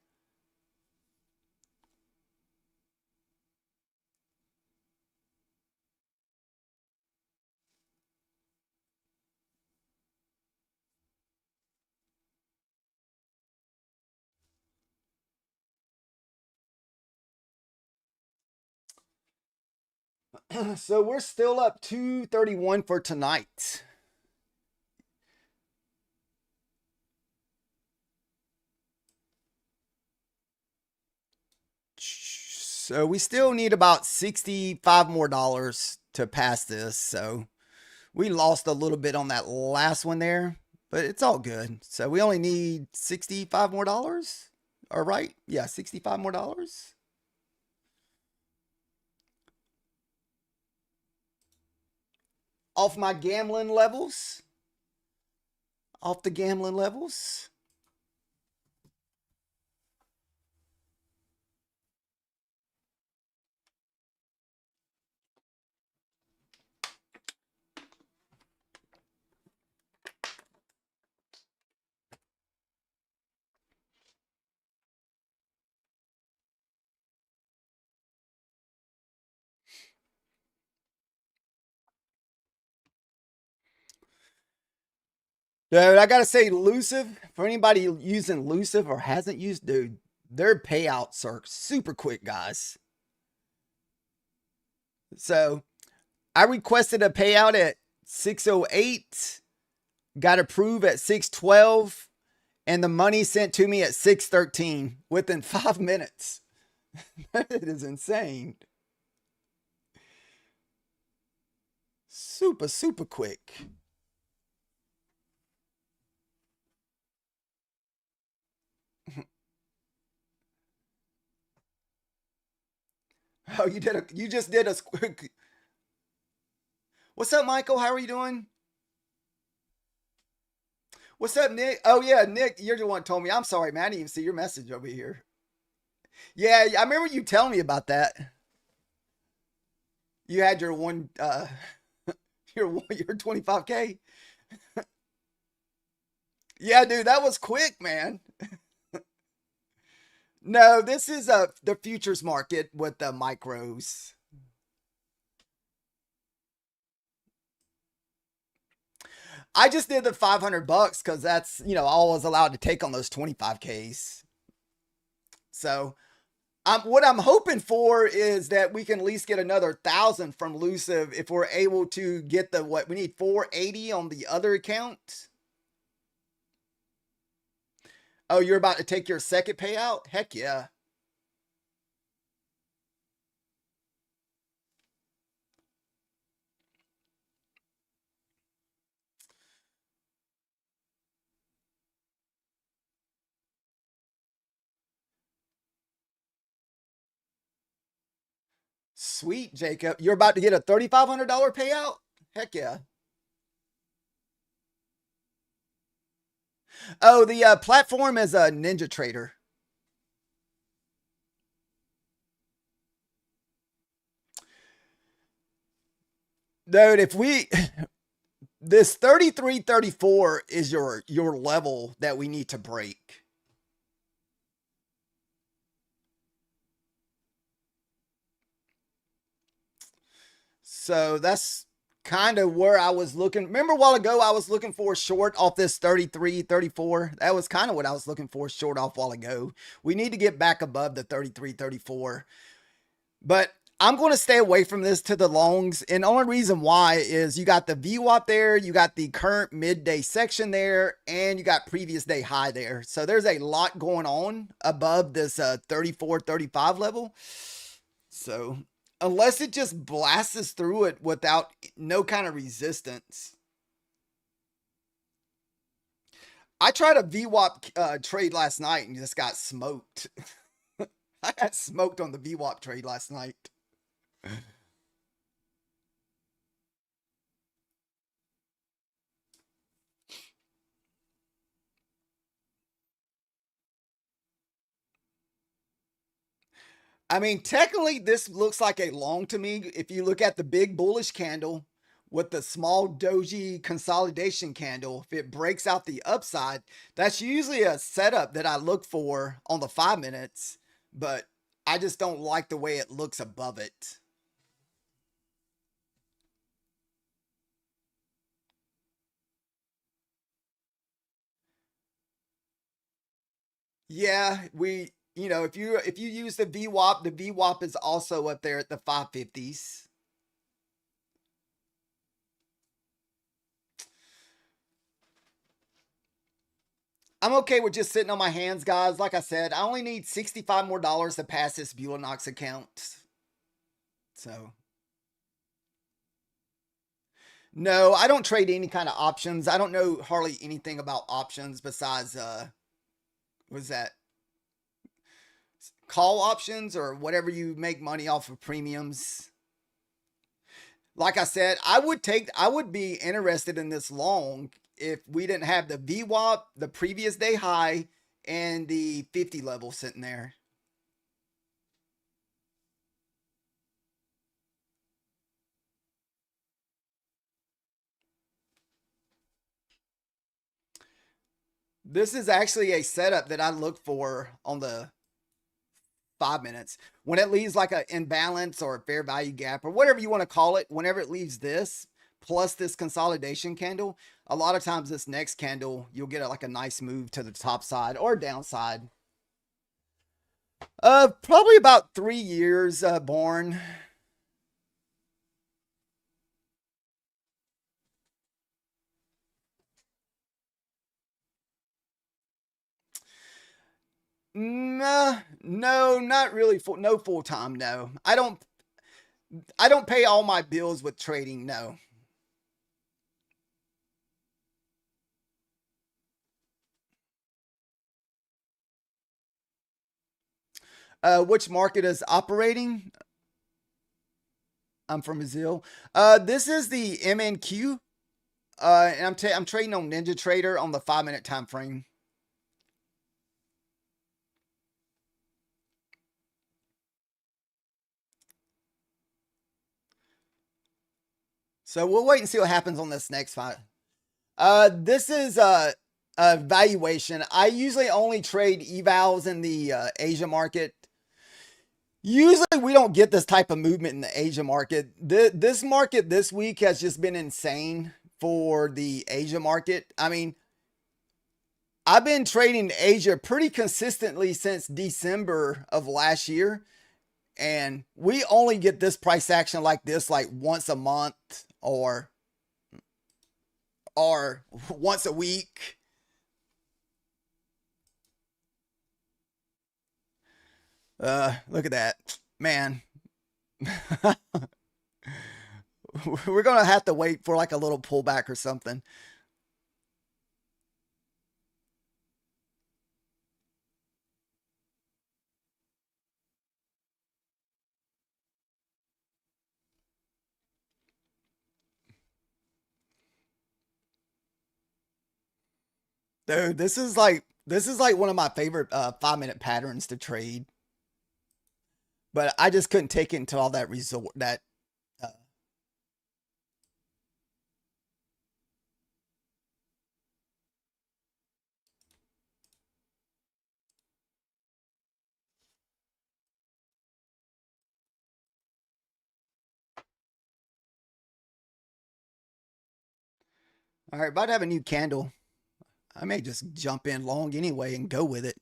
Speaker 1: So we're still up 231 for tonight. So we still need about 65 more dollars to pass this. So we lost a little bit on that last one there, but it's all good. So we only need 65 more dollars. All right. Yeah, 65 more dollars. Off my gambling levels. Off the gambling levels. Dude, I gotta say, Elusive, for anybody using Elusive or hasn't used, dude, their payouts are super quick, guys. So I requested a payout at 608, got approved at 612, and the money sent to me at 613 within 5 minutes. That is insane. Super, super quick. Oh, you just did a quick. What's up, Michael? How are you doing? What's up, Nick? Oh yeah, Nick, you're the one who told me. I'm sorry, man. I didn't even see your message over here. Yeah, I remember you telling me about that. You had your one your 25K. Yeah, dude, that was quick, man. No, this is the futures market with the micros. I just did the 500 bucks because that's, all I was allowed to take on those 25Ks. So what I'm hoping for is that we can at least get another 1,000 from Elusive if we're able to get what we need 480 on the other account. Oh, you're about to take your second payout? Heck yeah. Sweet, Jacob. You're about to get a $3,500 payout? Heck yeah. Oh, the platform is a Ninja Trader. Dude, if we this 33-34 is your level that we need to break. So that's kind of where I was looking. Remember a while ago I was looking for a short off this 33-34? That was kind of what I was looking for short off a while ago. We need to get back above the 33-34. But I'm going to stay away from this to the longs. And the only reason why is you got the VWAP there, you got the current midday section there, and you got previous day high there. So there's a lot going on above this 34-35 level. So unless it just blasts through it without no kind of resistance. I tried a VWAP trade last night and just got smoked. I got smoked on the VWAP trade last night. I mean, technically, this looks like a long to me. If you look at the big bullish candle with the small doji consolidation candle, if it breaks out the upside, that's usually a setup that I look for on the 5 minutes, but I just don't like the way it looks above it. Yeah, if you use the VWAP is also up there at the 550s. I'm okay with just sitting on my hands, guys. Like I said, I only need $65 more to pass this Bulenox account. So, no, I don't trade any kind of options. I don't know hardly anything about options besides, what's that? Call options or whatever you make money off of premiums. Like I said, I would be interested in this long if we didn't have the VWAP, the previous day high, and the 50 level sitting there. This is actually a setup that I look for on the 5 minutes. When it leaves like an imbalance or a fair value gap or whatever you want to call it, whenever it leaves this plus this consolidation candle, a lot of times this next candle, you'll get like a nice move to the top side or downside. Probably about 3 years born. Nah, no, not really. No full time. No, I don't. I don't pay all my bills with trading. No. Which market is operating? I'm from Brazil. This is the MNQ. And I'm trading on Ninja Trader on the 5 minute time frame. So we'll wait and see what happens on this next fight. This is a valuation. I usually only trade evals in the Asia market. Usually we don't get this type of movement in the Asia market. This market this week has just been insane for the Asia market. I mean, I've been trading Asia pretty consistently since December of last year. And we only get this price action like this like once a month or once a week. Look at that. Man. We're going to have to wait for like a little pullback or something. Dude, this is like one of my favorite 5 minute patterns to trade. But I just couldn't take it until all that resort that uh, all right, about to have a new candle. I may just jump in long anyway and go with it.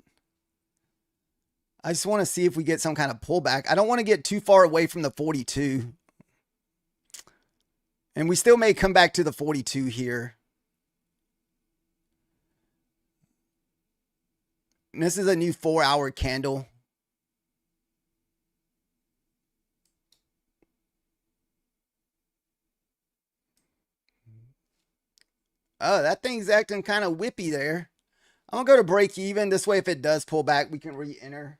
Speaker 1: I just want to see if we get some kind of pullback. I don't want to get too far away from the 42. And we still may come back to the 42 here. And this is a new 4-hour candle. Oh, that thing's acting kind of whippy there. I'm going to go to break even. This way, if it does pull back, we can re-enter.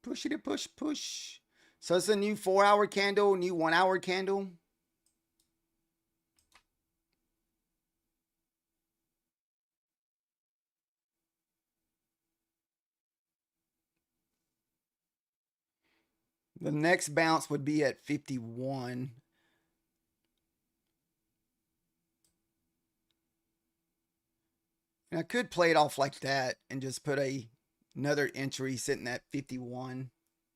Speaker 1: Push it, push, push. So it's a new 4-hour candle, new 1-hour candle. The next bounce would be at 51. And I could play it off like that and just put another entry sitting at 51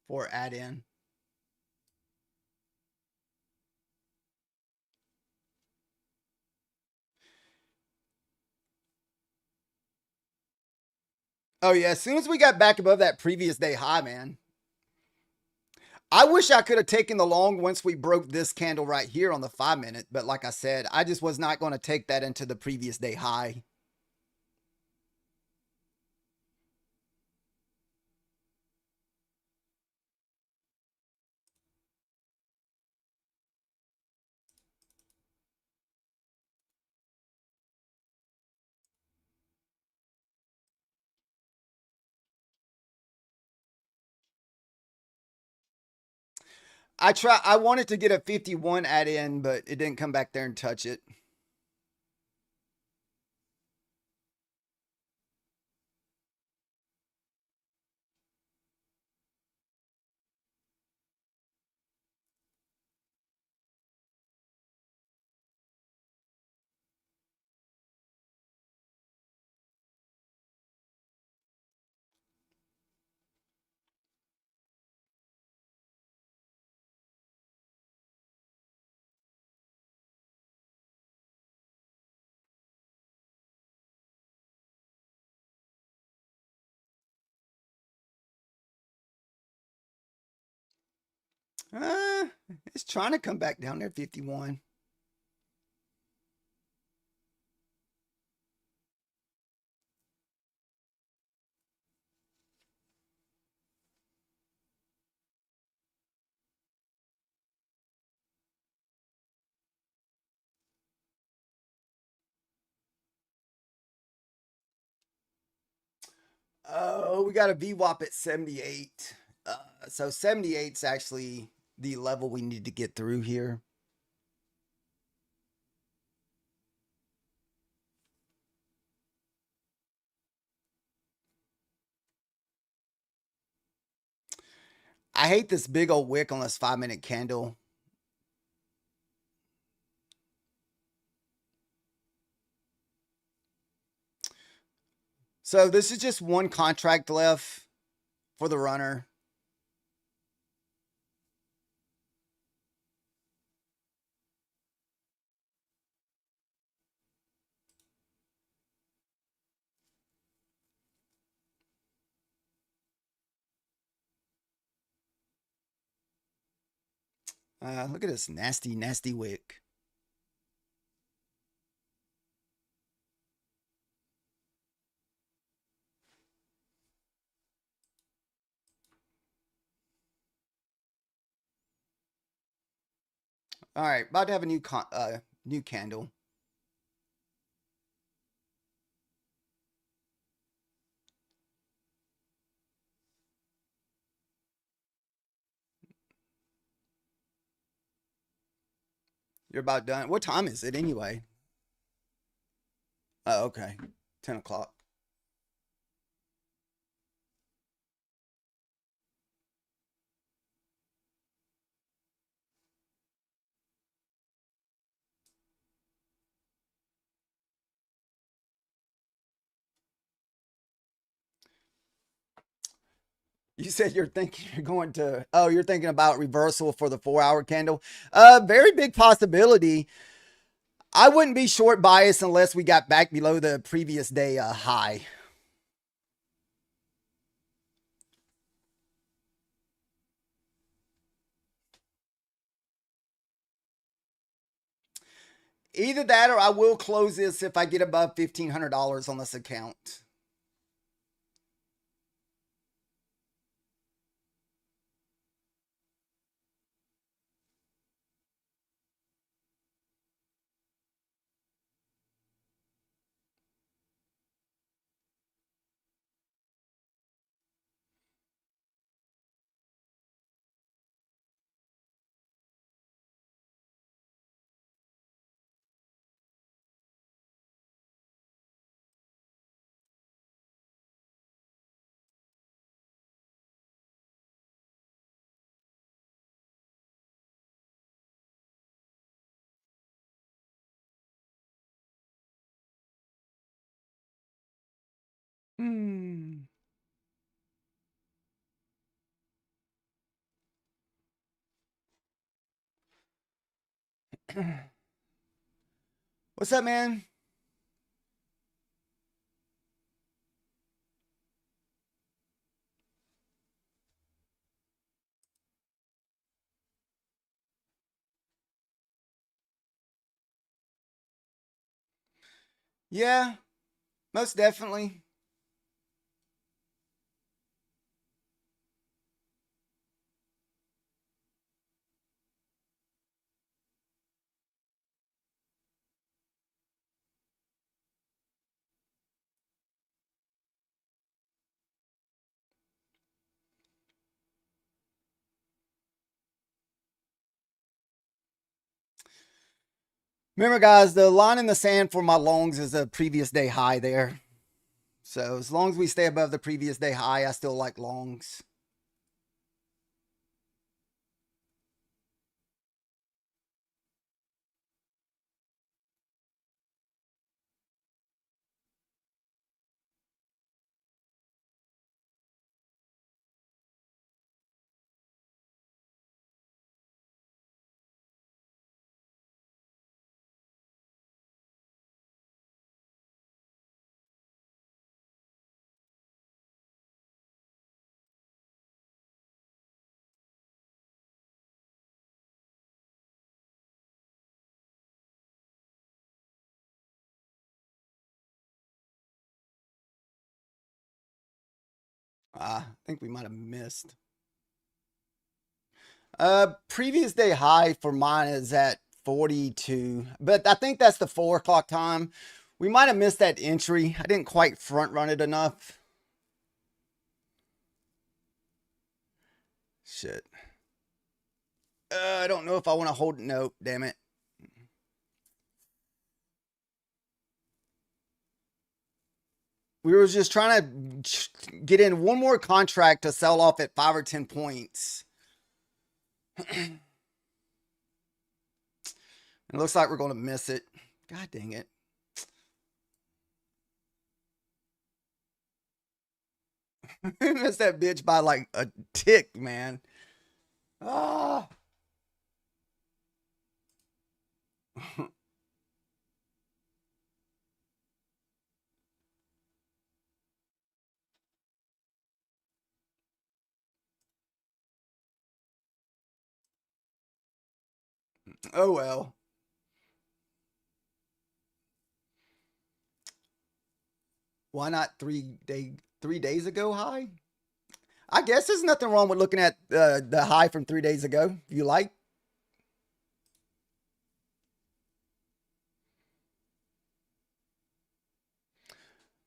Speaker 1: for add in. Oh yeah, as soon as we got back above that previous day high, man. I wish I could have taken the long once we broke this candle right here on the 5 minute, but like I said, I just was not going to take that into the previous day high. I wanted to get a 51 add in, but it didn't come back there and touch it. Uh, it's trying to come back down there 51. Oh, we got a VWAP at 78. So 78 is actually the level we need to get through here. I hate this big old wick on this 5 minute candle. So this is just one contract left for the runner. Look at this nasty, nasty wick. All right, about to have a new candle. You're about done. What time is it anyway? Oh, okay. 10 o'clock. You said you're thinking you're going to, oh, you're thinking about reversal for the 4 hour candle. Very big possibility. I wouldn't be short bias unless we got back below the previous day high. Either that or I will close this if I get above $1,500 on this account. Hmm. What's up, man? Yeah, most definitely. Remember, guys, the line in the sand for my longs is a previous day high there. So as long as we stay above the previous day high, I still like longs. I think we might have missed. Previous day high for mine is at 42, but I think that's the 4 o'clock time. We might have missed that entry. I didn't quite front run it enough. Shit. I don't know if I want to hold. Nope, damn it. We were just trying to get in one more contract to sell off at 5 or 10 points. It looks like we're going to miss it. God dang it. Missed that bitch by like a tick, man. Ah. Oh well. Why not 3 days ago high? I guess there's nothing wrong with looking at the high from 3 days ago. If you like.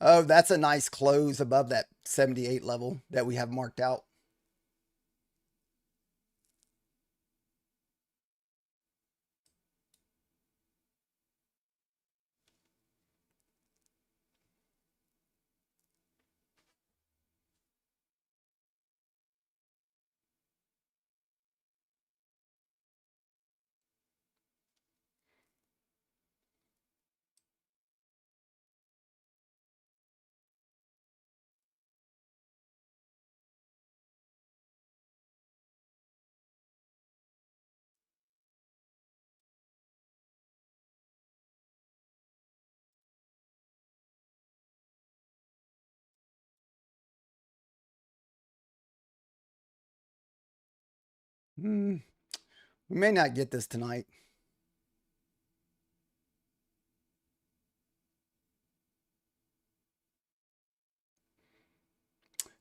Speaker 1: Oh, that's a nice close above that 78 level that we have marked out. Hmm. We may not get this tonight.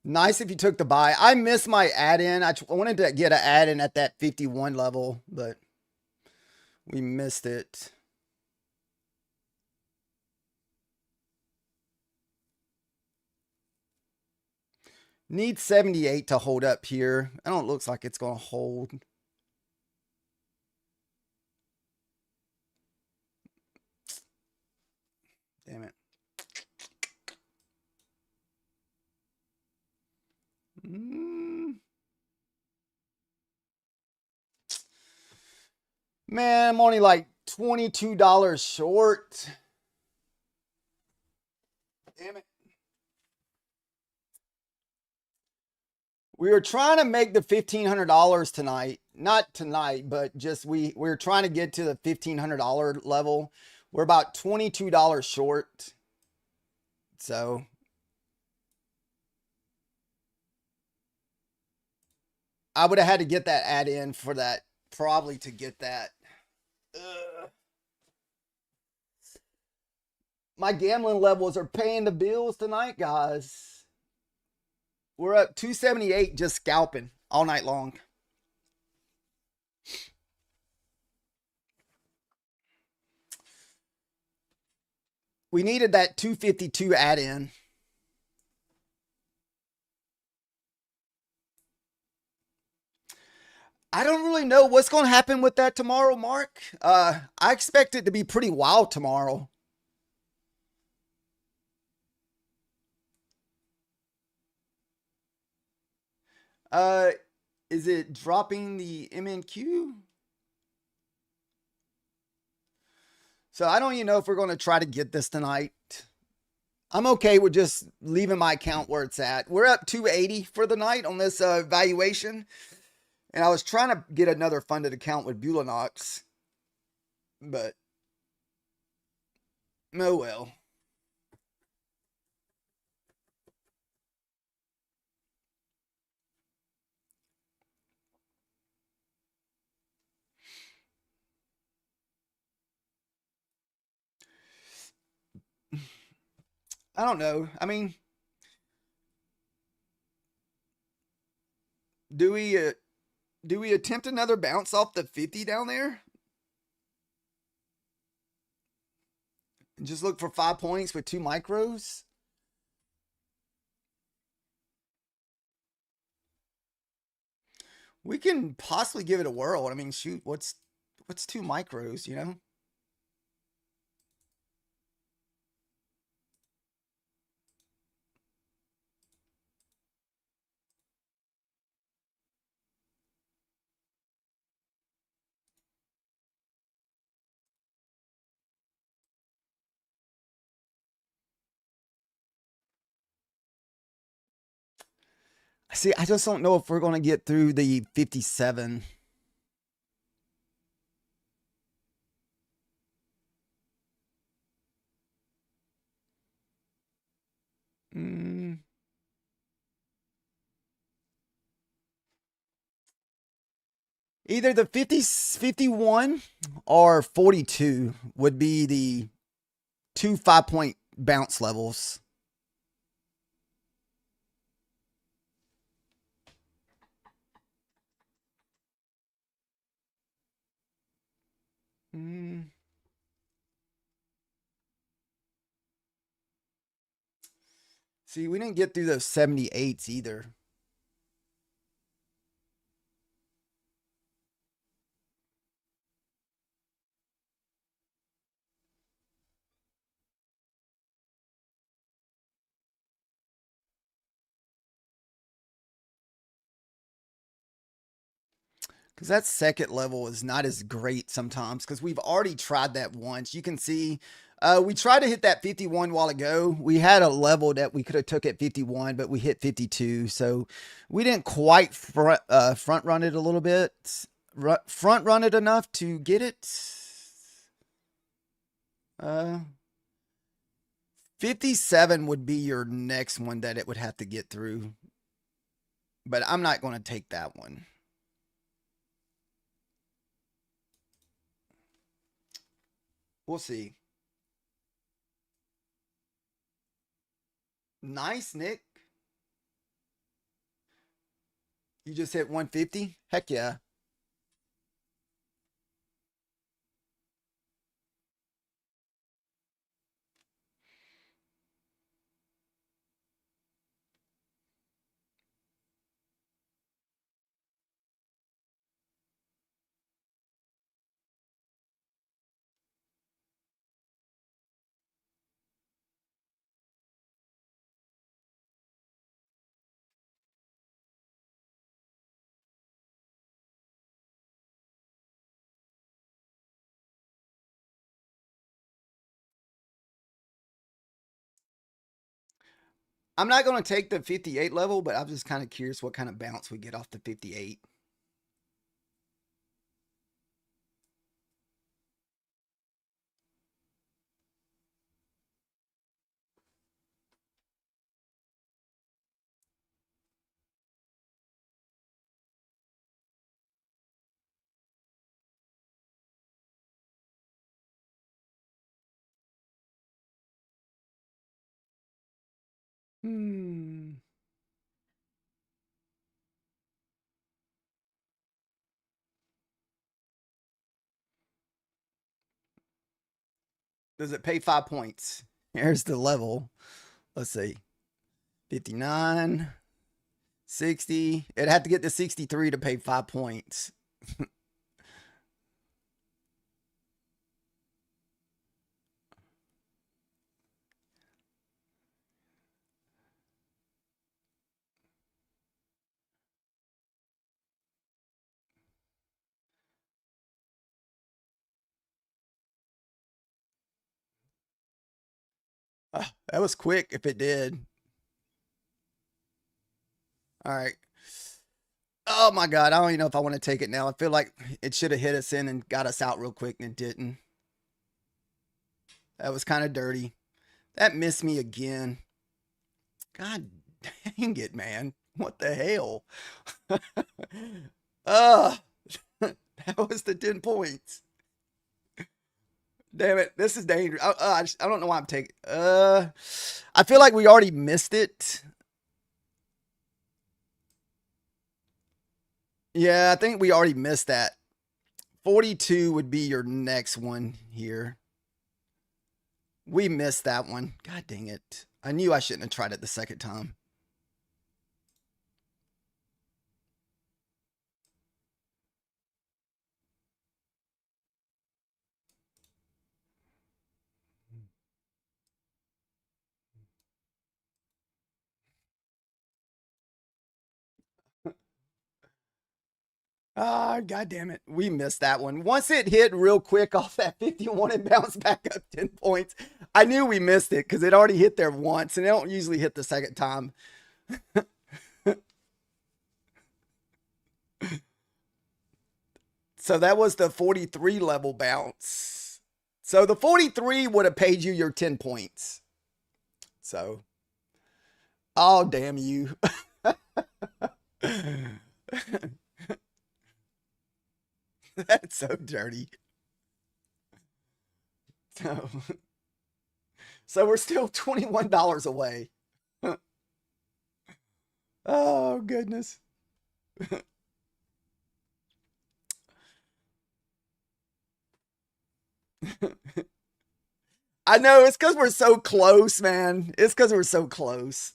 Speaker 1: Nice if you took the buy. I missed my add in. I wanted to get an add in at that 51 level, but we missed it. Need 78 to hold up here. I don't looks like it's going to hold. Damn it. Mm. Man, I'm only like $22 short. Damn it. We were trying to make the $1,500 tonight. Not tonight, but just we're trying to get to the $1,500 level. We're about $22 short. So I would have had to get that add in for that, probably to get that. Ugh. My gambling levels are paying the bills tonight, guys. We're up 278 just scalping all night long. We needed that 252 add in. I don't really know what's going to happen with that tomorrow, Mark. I expect it to be pretty wild tomorrow. Uh, is it dropping the MNQ? So I don't even know if we're going to try to get this tonight. I'm okay with just leaving my account where it's at. We're up 280 for the night on this valuation. And I was trying to get another funded account with Bulanox. But, oh well. I don't know. I mean, do we uh, do we attempt another bounce off the 50 down there? And just look for 5 points with two micros? We can possibly give it a whirl. I mean, shoot, what's two micros, you know? See, I just don't know if we're going to get through the 57. Mm. Either the 50, 51 or 42 would be the two 5 point bounce levels. Mm. See, we didn't get through those 78s either. Because that second level is not as great sometimes because we've already tried that once. You can see we tried to hit that 51 while ago. We had a level that we could have took at 51, but we hit 52. So we didn't quite front run it a little bit. Front run it enough to get it. Uh, 57 would be your next one that it would have to get through. But I'm not going to take that one. We'll see. Nice, Nick. You just hit 150? Heck yeah. I'm not going to take the 58 level, but I'm just kind of curious what kind of bounce we get off the 58. Hmm. Does it pay 5 points? Here's the level. Let's see. 59, 60. It'd have to get to 63 to pay 5 points. That was quick if it did. All right. Oh my God. I don't even know if I want to take it now. I feel like it should have hit us in and got us out real quick and it didn't. That was kind of dirty. That missed me again. God dang it, man. What the hell? uh, that was the 10 points. Damn it. This is dangerous. I don't know why I'm taking. I feel like we already missed it. Yeah, I think we already missed that. 42 would be your next one here. We missed that one. God dang it. I knew I shouldn't have tried it the second time. Ah, God damn it. We missed that one. Once it hit real quick off that 51 and bounced back up 10 points, I knew we missed it because it already hit there once and they don't usually hit the second time. So that was the 43 level bounce. So the 43 would have paid you your 10 points. So, oh, damn you. That's so dirty. So, so we're still $21 away. Oh, goodness. I know it's because we're so close, man. It's because we're so close.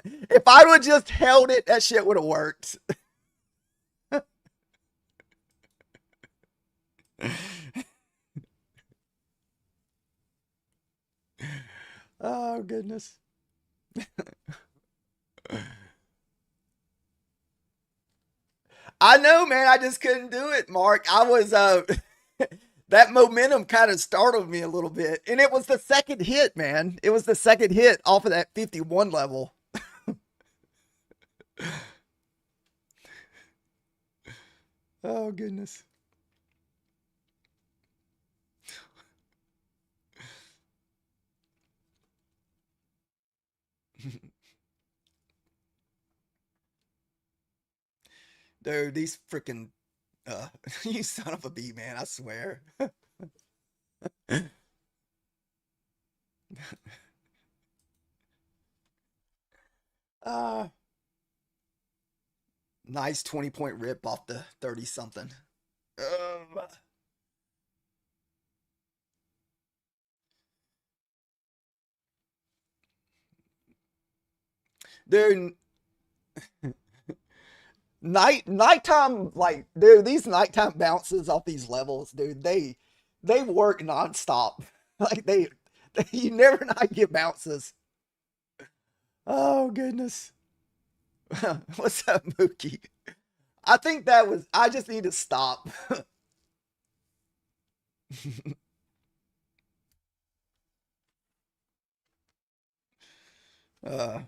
Speaker 1: If I would have just held it, that shit would have worked. Oh, goodness. I know, man. I just couldn't do it, Mark. I was that momentum kind of startled me a little bit. And it was the second hit, man. It was the second hit off of that 51 level. Oh, goodness. Dude, these freaking you son of a bee, man, I swear. uh Nice 20-point rip off the 30 something. Dude, nighttime, like, dude, these nighttime bounces off these levels, dude, they work nonstop. Like they you never not get bounces. Oh, goodness. What's up, Mookie? I think that was I just need to stop. uh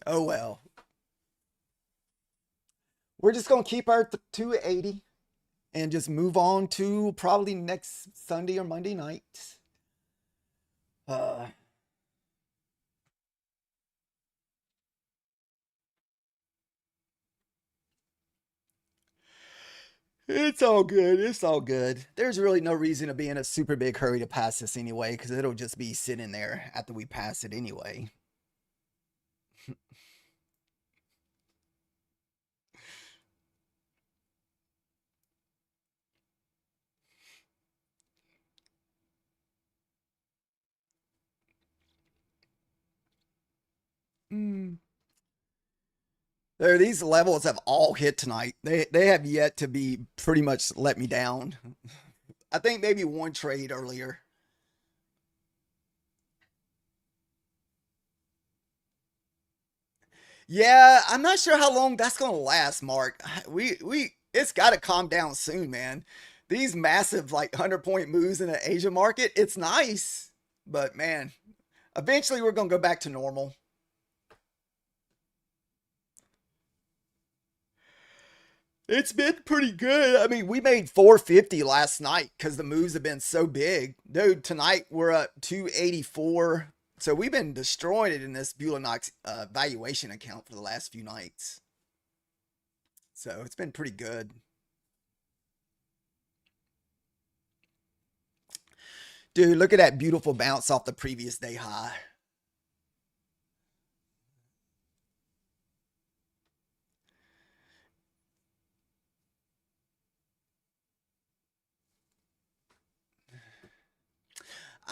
Speaker 1: Oh well. We're just gonna keep our 280 and just move on to probably next Sunday or Monday night. Uh, it's all good. It's all good. There's really no reason to be in a super big hurry to pass this anyway, because it'll just be sitting there after we pass it anyway. Mm. These levels have all hit tonight. They have yet to be pretty much let me down. I think maybe one trade earlier. Yeah, I'm not sure how long that's gonna last, Mark. We it's got to calm down soon, man. These massive like 100-point moves in the Asia market, it's nice, but man, eventually we're gonna go back to normal. It's been pretty good. I mean, we made 450 last night because the moves have been so big. Dude, tonight we're up 284. So we've been destroying it in this Bulanox valuation account for the last few nights. So it's been pretty good. Dude, look at that beautiful bounce off the previous day high.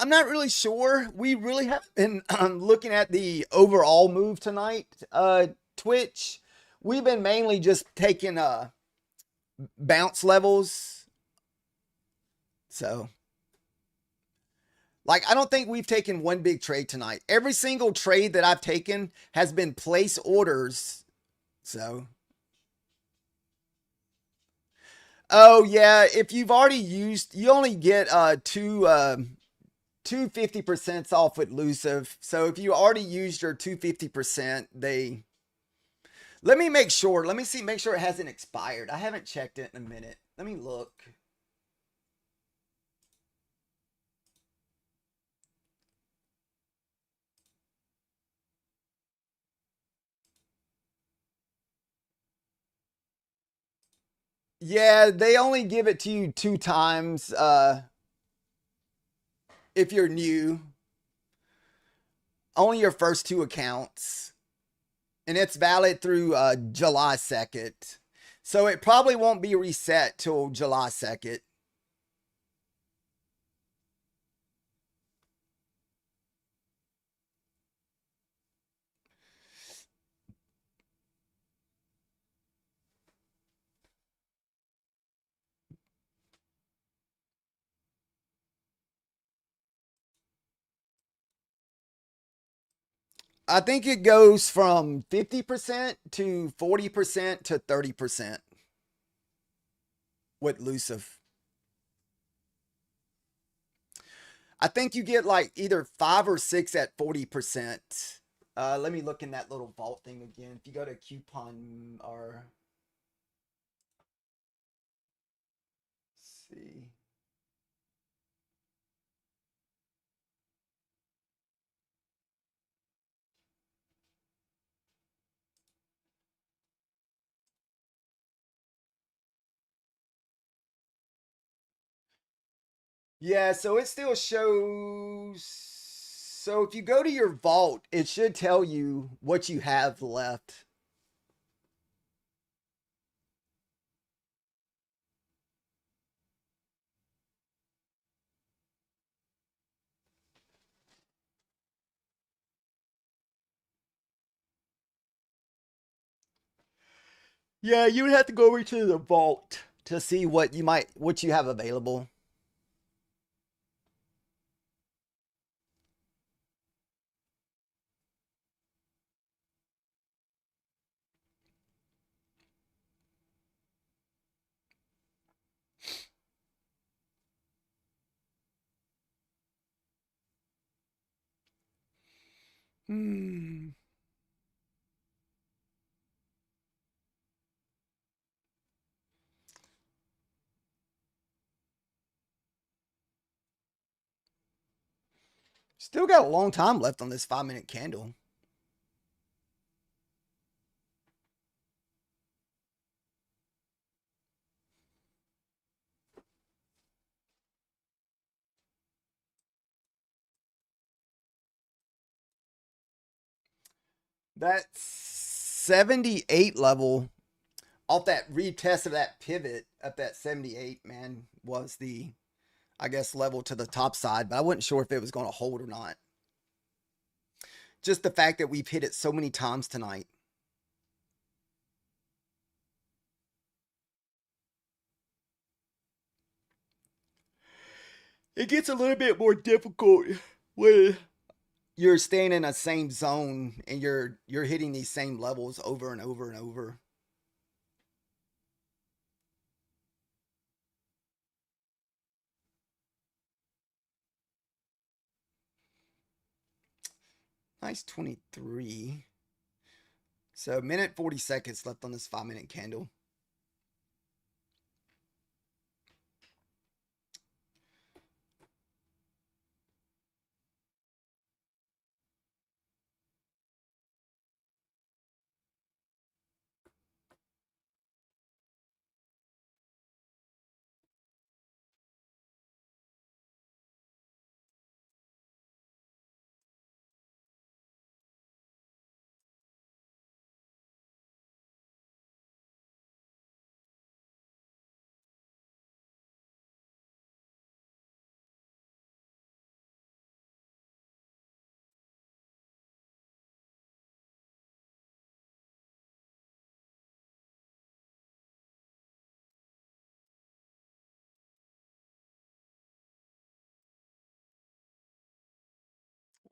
Speaker 1: I'm not really sure. We really have been looking at the overall move tonight. Twitch, we've been mainly just taking bounce levels. So, like, I don't think we've taken one big trade tonight. Every single trade that I've taken has been place orders. So, oh yeah, if you've already used, you only get two 50% off with Luciv. So if you already used your 250%, they let me make sure. Let me see, make sure it hasn't expired. I haven't checked it in a minute. Let me look. Yeah, they only give it to you two times if you're new. Only your first two accounts. And it's valid through July 2nd. So it probably won't be reset till July 2nd. I think it goes from 50% to 40% to 30% with Luciv. I think you get like either 5 or 6 at 40%. Let me look in that little vault thing again. If you go to coupon or see. Yeah, so it still shows. So if you go to your vault, it should tell you what you have left. Yeah, you would have to go over to the vault to see what you have available. Hmm. Still got a long time left on this 5 minute candle. That 78 level off that retest of that pivot up at 78, man, was the, I guess, level to the top side, but I wasn't sure if it was going to hold or not. Just the fact that we've hit it so many times tonight. It gets a little bit more difficult when you're staying in a same zone and you're hitting these same levels over and over and over. Nice 23. So minute 40 seconds left on this 5 minute candle.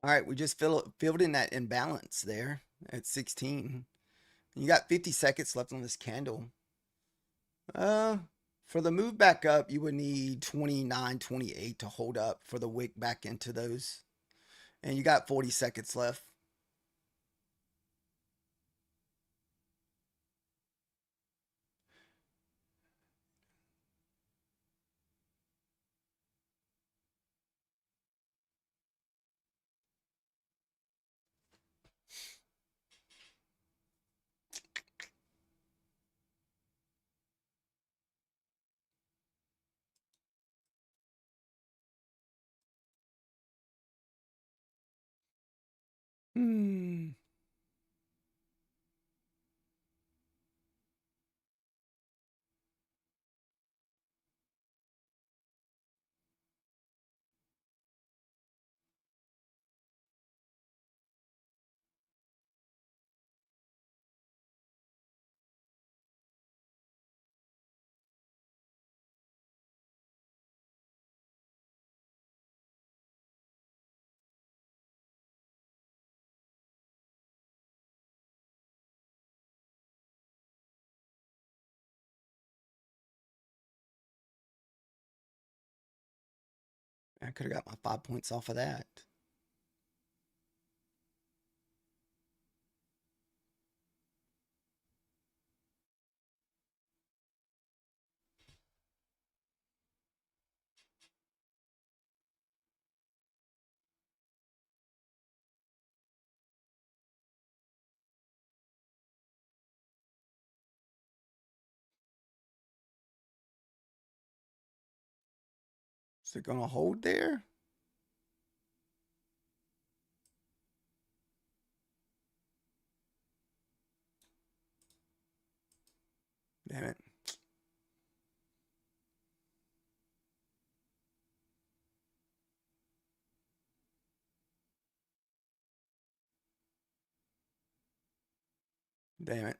Speaker 1: All right, we just filled in that imbalance there at 16. You got 50 seconds left on this candle. Uh, for the move back up, you would need 29, 28 to hold up for the wick back into those. And you got 40 seconds left. Hmm. I could have got my 5 points off of that. Is it going to hold there? Damn it. Damn it.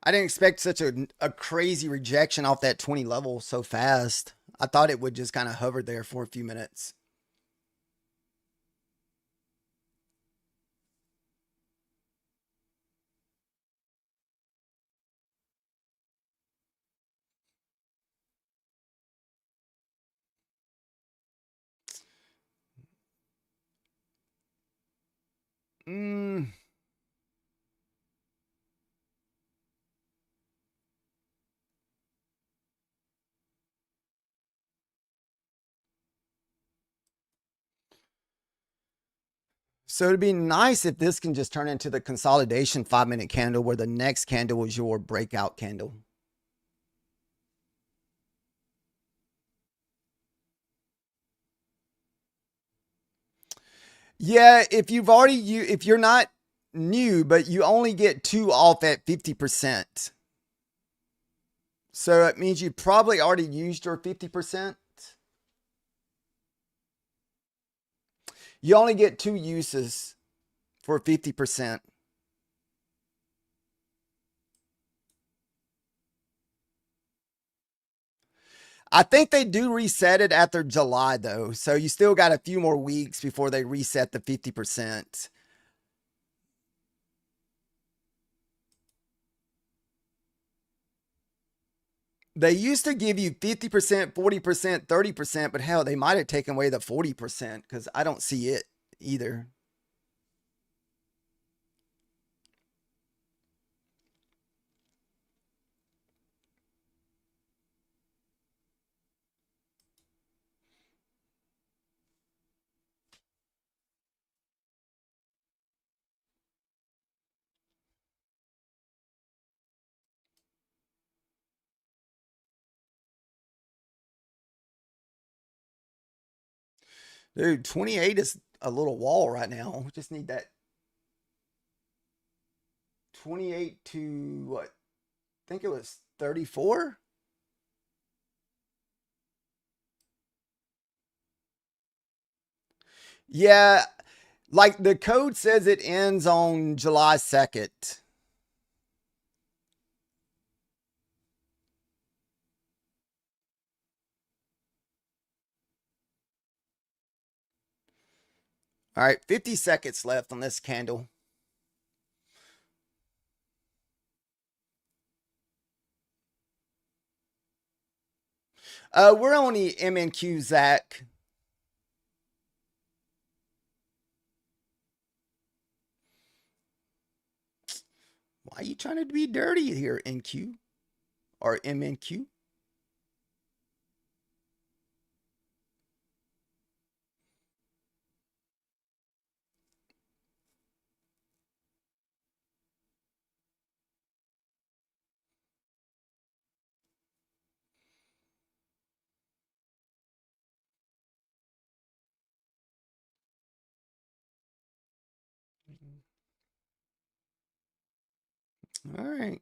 Speaker 1: I didn't expect such a crazy rejection off that 20 level so fast. I thought it would just kind of hover there for a few minutes. So it'd be nice if this can just turn into the consolidation 5-minute candle where the next candle is your breakout candle. Yeah, if you're not new, but you only get 2 off at 50%. So it means you probably already used your 50%. You only get 2 uses for 50%. I think they do reset it after July though. So you still got a few more weeks before they reset the 50%. They used to give you 50%, 40%, 30%, but hell, they might have taken away the 40% because I don't see it either. Dude, 28 is a little wall right now. We just need that 28 to what? I think it was 34. Yeah, like the code says it ends on July 2nd. All right, 50 seconds left on this candle. We're only MNQ, Zach. Why are you trying to be dirty here, NQ or MNQ? All right.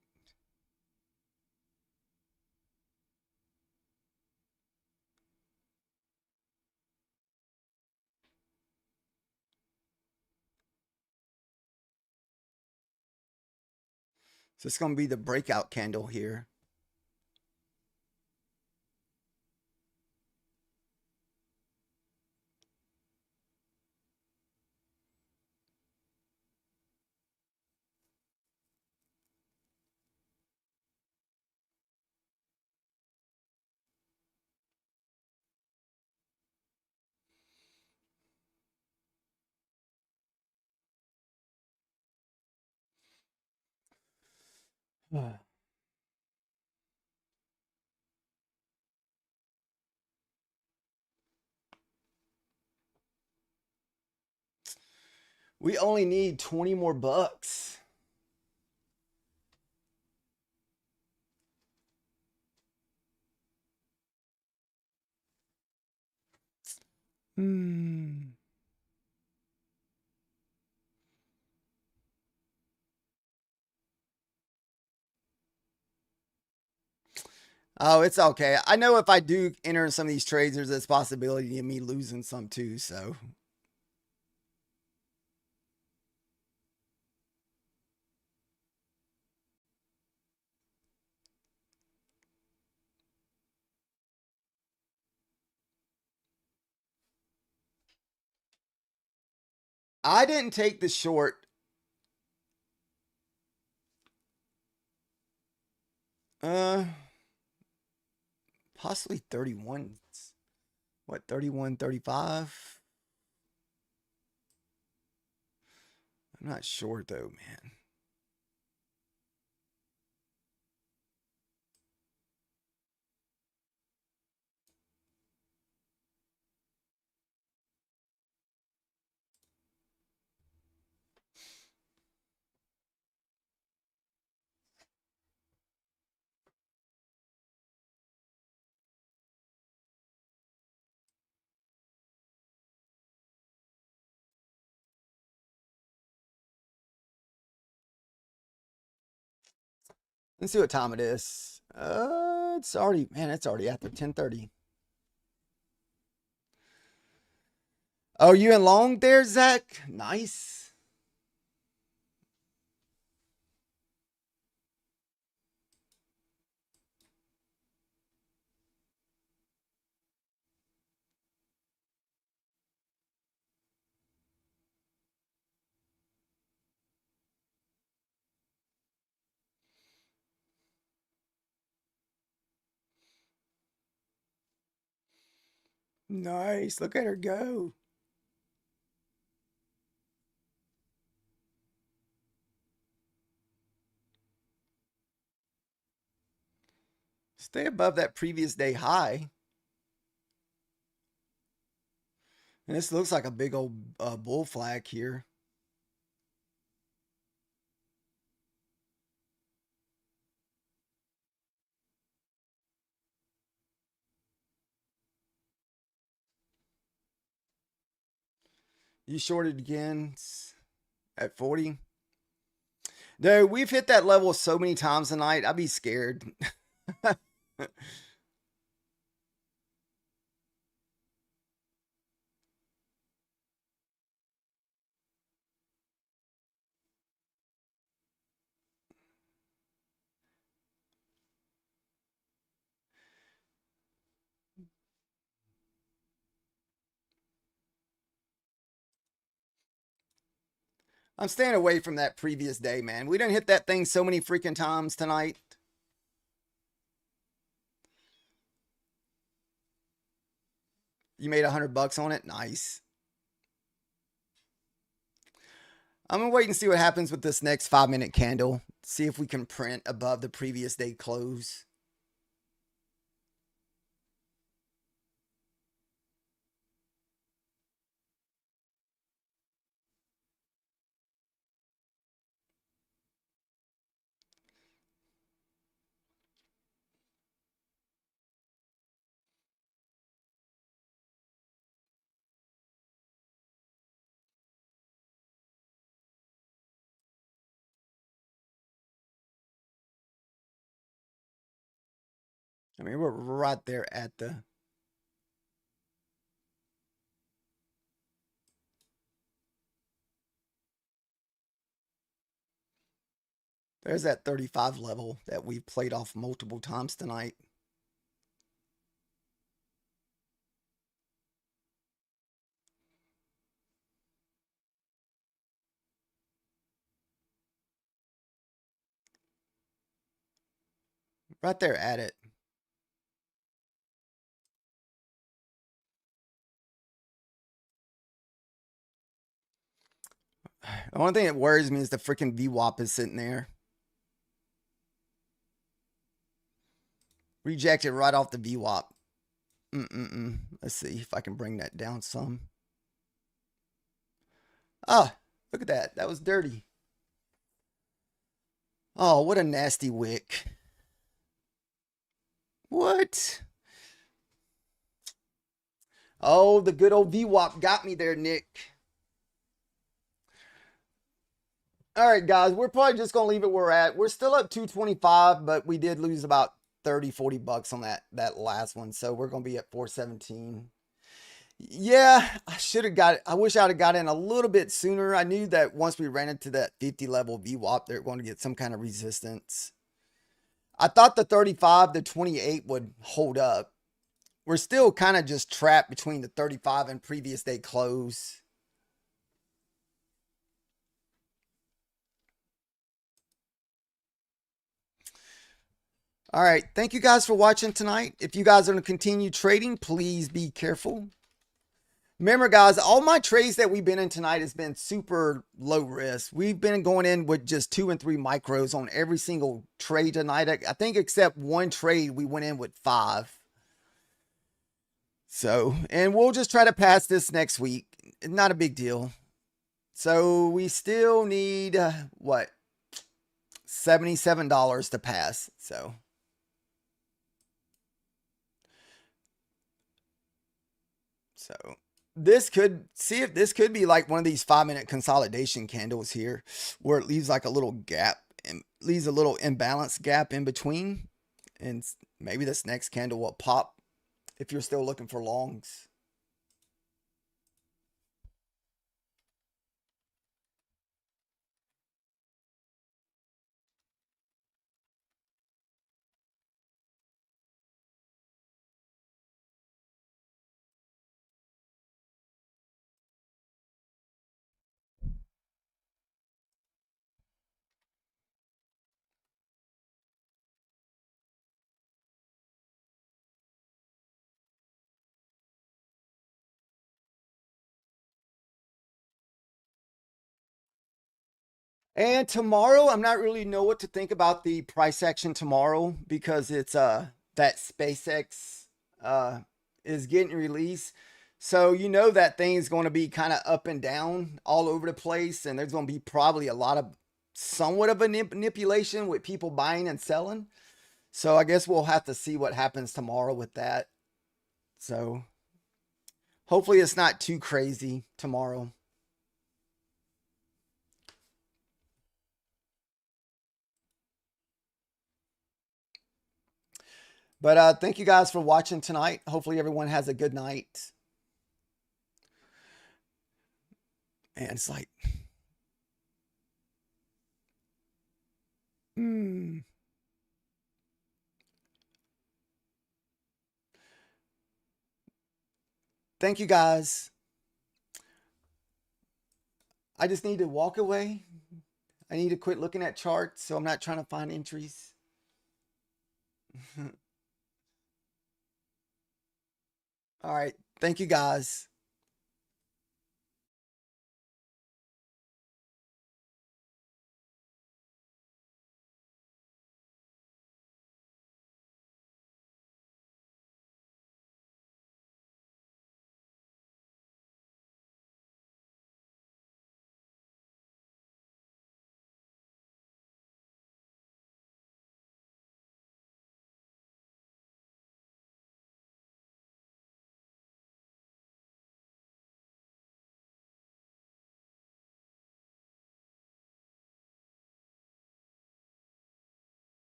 Speaker 1: So it's going to be the breakout candle here. We only need 20 more bucks. Hmm. Oh, it's okay. I know if I do enter some of these trades, there's this possibility of me losing some too. So I didn't take the short. Uh, Possibly 31. What, 31, 35? I'm not sure though, man. Let's see what time it is. It's already, man, it's already after 10:30. Oh, you in long there, Zach? Nice. Nice. Look at her go. Stay above that previous day high. And this looks like a big old bull flag here. You shorted again at 40. Dude, we've hit that level so many times tonight. I'd be scared. I'm staying away from that previous day, man. We didn't hit that thing so many freaking times tonight. You made $100 on it. Nice. I'm gonna wait and see what happens with this next 5-minute candle. See if we can print above the previous day close. I mean, we're right there at the. There's that 35 level that we've played off multiple times tonight. Right there at it. The only thing that worries me is the freaking VWAP is sitting there. Rejected right off the VWAP. Let's see if I can bring that down some. Ah, look at that. That was dirty. Oh, what a nasty wick. What? Oh, the good old VWAP got me there, Nick. All right, guys, we're probably just going to leave it where we're at. We're still up 225, but we did lose about 30, $40 on that last one. So we're going to be at 417. Yeah, I should have got it. I wish I'd have got in a little bit sooner. I knew that once we ran into that 50 level VWAP, they're going to get some kind of resistance. I thought the 35 to 28 would hold up. We're still kind of just trapped between the 35 and previous day close. All right. Thank you guys for watching tonight. If you guys are going to continue trading, please be careful. Remember, guys, all my trades that we've been in tonight has been super low risk. We've been going in with just 2 and 3 micros on every single trade tonight. I think except one trade, we went in with 5. So, and we'll just try to pass this next week. Not a big deal. So we still need, what? $77 to pass. So this could, see if this could be like one of these 5-minute consolidation candles here where it leaves like a little gap leaves a little imbalance gap in between, and maybe this next candle will pop if you're still looking for longs. And tomorrow, I'm not really know what to think about the price action tomorrow because it's that SpaceX uh is getting released. So you know that thing is going to be kind of up and down all over the place, and there's going to be probably a lot of somewhat of a manipulation with people buying and selling. So I guess we'll have to see what happens tomorrow with that. So hopefully it's not too crazy tomorrow. But thank you guys for watching tonight. Hopefully everyone has a good night. And it's like, hmm. Thank you guys. I just need to walk away. I need to quit looking at charts so I'm not trying to find entries. All right. Thank you guys.